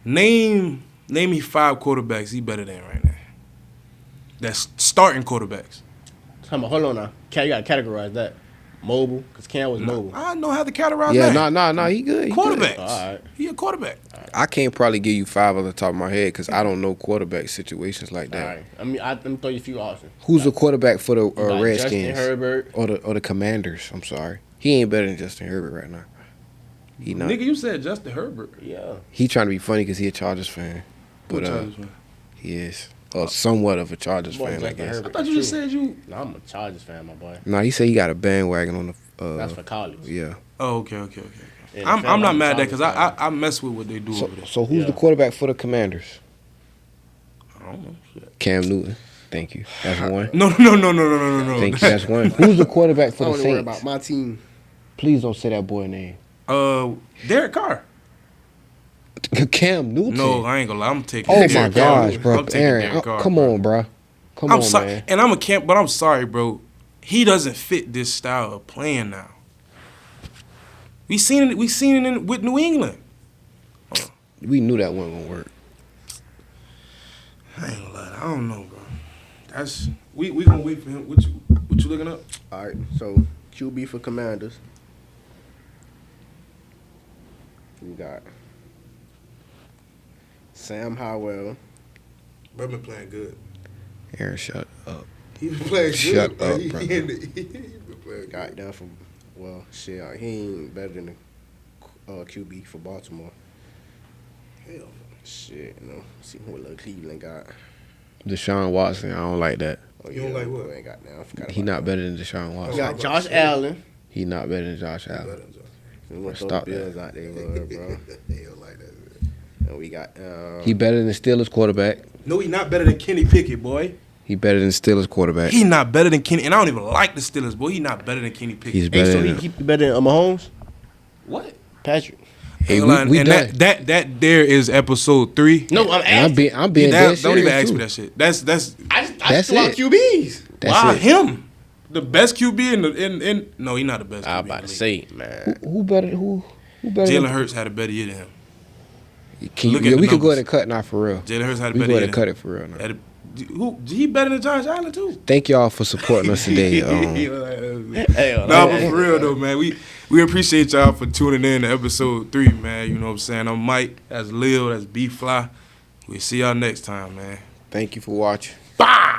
Speaker 2: Name me 5 quarterbacks he better than right now. That's starting quarterbacks.
Speaker 1: Hold on now. You got to categorize that. Mobile, because Cam was mobile.
Speaker 2: I know how to categorize
Speaker 3: Yeah,
Speaker 2: that.
Speaker 3: no, he good.
Speaker 2: Quarterbacks.
Speaker 1: All right.
Speaker 2: He a quarterback.
Speaker 3: I can't probably give you 5 off the top of my head because I don't know quarterback situations like that.
Speaker 1: All right. I mean, let me throw you a few options.
Speaker 3: Who's the quarterback for the
Speaker 1: Justin
Speaker 3: Redskins?
Speaker 1: Herbert.
Speaker 3: Or the Commanders, I'm sorry. He ain't better than Justin Herbert right now. He not.
Speaker 2: Nigga, you said Justin Herbert.
Speaker 1: Yeah.
Speaker 3: He trying to be funny because he a Chargers fan. But he is. Somewhat of a Chargers fan, I guess.
Speaker 2: I thought you just said you...
Speaker 1: No, I'm a Chargers fan, my boy.
Speaker 3: No, he said he got a bandwagon on the...
Speaker 1: That's for college.
Speaker 3: Yeah.
Speaker 2: Oh, okay.
Speaker 1: Yeah,
Speaker 2: I'm not mad at that because I mess with what they do over there.
Speaker 3: So who's the quarterback for the Commanders?
Speaker 2: I don't know. Shit.
Speaker 3: Cam Newton. Thank you. That's one.
Speaker 2: No.
Speaker 3: Thank you. That's one. Who's the quarterback for the
Speaker 1: Don't worry
Speaker 3: Saints?
Speaker 1: about my team.
Speaker 3: Please don't say that boy name.
Speaker 2: Derek Carr.
Speaker 3: Cam Newton.
Speaker 2: No, I ain't gonna lie. I'm taking.
Speaker 3: Oh
Speaker 2: Derek
Speaker 3: my gosh,
Speaker 2: Carr.
Speaker 3: bro.
Speaker 2: I'm taking
Speaker 3: Aaron,
Speaker 2: Derek Carr,
Speaker 3: come on, bro. Come
Speaker 2: I'm
Speaker 3: on,
Speaker 2: sorry,
Speaker 3: man.
Speaker 2: and I'm a camp, but I'm sorry, bro. He doesn't fit this style of playing now. We seen it with New England.
Speaker 3: We knew that wasn't gonna work.
Speaker 2: I ain't gonna lie. I don't know, bro. That's we gonna wait for him. What you looking up?
Speaker 1: All right. So QB for Commanders. We got Sam Howell.
Speaker 2: Bro, been playing good.
Speaker 3: Aaron, shut up.
Speaker 2: He been playing
Speaker 3: Shut
Speaker 2: good.
Speaker 3: up,
Speaker 2: He
Speaker 3: bro.
Speaker 2: been playing
Speaker 1: Got
Speaker 2: good.
Speaker 1: down from he ain't better than the QB for Baltimore.
Speaker 2: Hell,
Speaker 1: Shit, see what little Cleveland got.
Speaker 3: Deshaun Watson, I don't like that.
Speaker 2: You don't like what?
Speaker 1: Ain't got down. Forgot
Speaker 3: He
Speaker 1: about
Speaker 3: not better than Deshaun
Speaker 1: that.
Speaker 3: Watson.
Speaker 1: We got Josh Allen.
Speaker 3: He not better than Josh Allen.
Speaker 1: We want to throw
Speaker 3: Stop
Speaker 1: the Bills out there, bro.
Speaker 2: They don't like that.
Speaker 1: And we got
Speaker 3: He better than the Steelers quarterback.
Speaker 2: No, he not better than Kenny Pickett, boy.
Speaker 3: He better than the Steelers quarterback.
Speaker 2: He not better than Kenny, and I don't even like the Steelers, boy. He not better than Kenny Pickett.
Speaker 3: He's
Speaker 1: Hey,
Speaker 3: better
Speaker 1: so
Speaker 3: than
Speaker 1: he better than Mahomes?
Speaker 2: What?
Speaker 1: Patrick.
Speaker 3: Hey,
Speaker 2: Ain't
Speaker 3: we
Speaker 2: lying. And
Speaker 3: done.
Speaker 2: that there is episode 3.
Speaker 1: No, I'm
Speaker 3: And
Speaker 1: asking.
Speaker 3: I'm being dead
Speaker 2: Don't even
Speaker 3: serious,
Speaker 2: ask
Speaker 3: too.
Speaker 2: me that shit. That's
Speaker 1: I
Speaker 3: That's
Speaker 1: threw out
Speaker 3: it.
Speaker 1: QBs.
Speaker 3: That's
Speaker 2: why
Speaker 3: it.
Speaker 2: him. The best QB in no, he not the best.
Speaker 1: I
Speaker 2: QB
Speaker 1: was about
Speaker 2: in
Speaker 1: to
Speaker 2: the league.
Speaker 1: say, man.
Speaker 3: Who better? Who better?
Speaker 2: Jalen Hurts had a better year than him.
Speaker 3: Can
Speaker 2: Look
Speaker 3: you,
Speaker 2: at
Speaker 3: yeah,
Speaker 2: the
Speaker 3: we could go
Speaker 2: numbers.
Speaker 3: ahead and cut now for real.
Speaker 2: Jalen Hurts had a
Speaker 3: We
Speaker 2: better
Speaker 3: go
Speaker 2: year
Speaker 3: ahead and
Speaker 2: than
Speaker 3: cut
Speaker 2: him.
Speaker 3: it for real now.
Speaker 2: He better than Josh Allen too.
Speaker 3: Thank y'all for supporting us today.
Speaker 2: Nah, but for real though, man, we appreciate y'all for tuning in to episode 3, man. You know what I'm saying? I'm Mike, that's Lil, that's B Fly. We'll see y'all next time, man.
Speaker 3: Thank you for watching.
Speaker 2: Bye.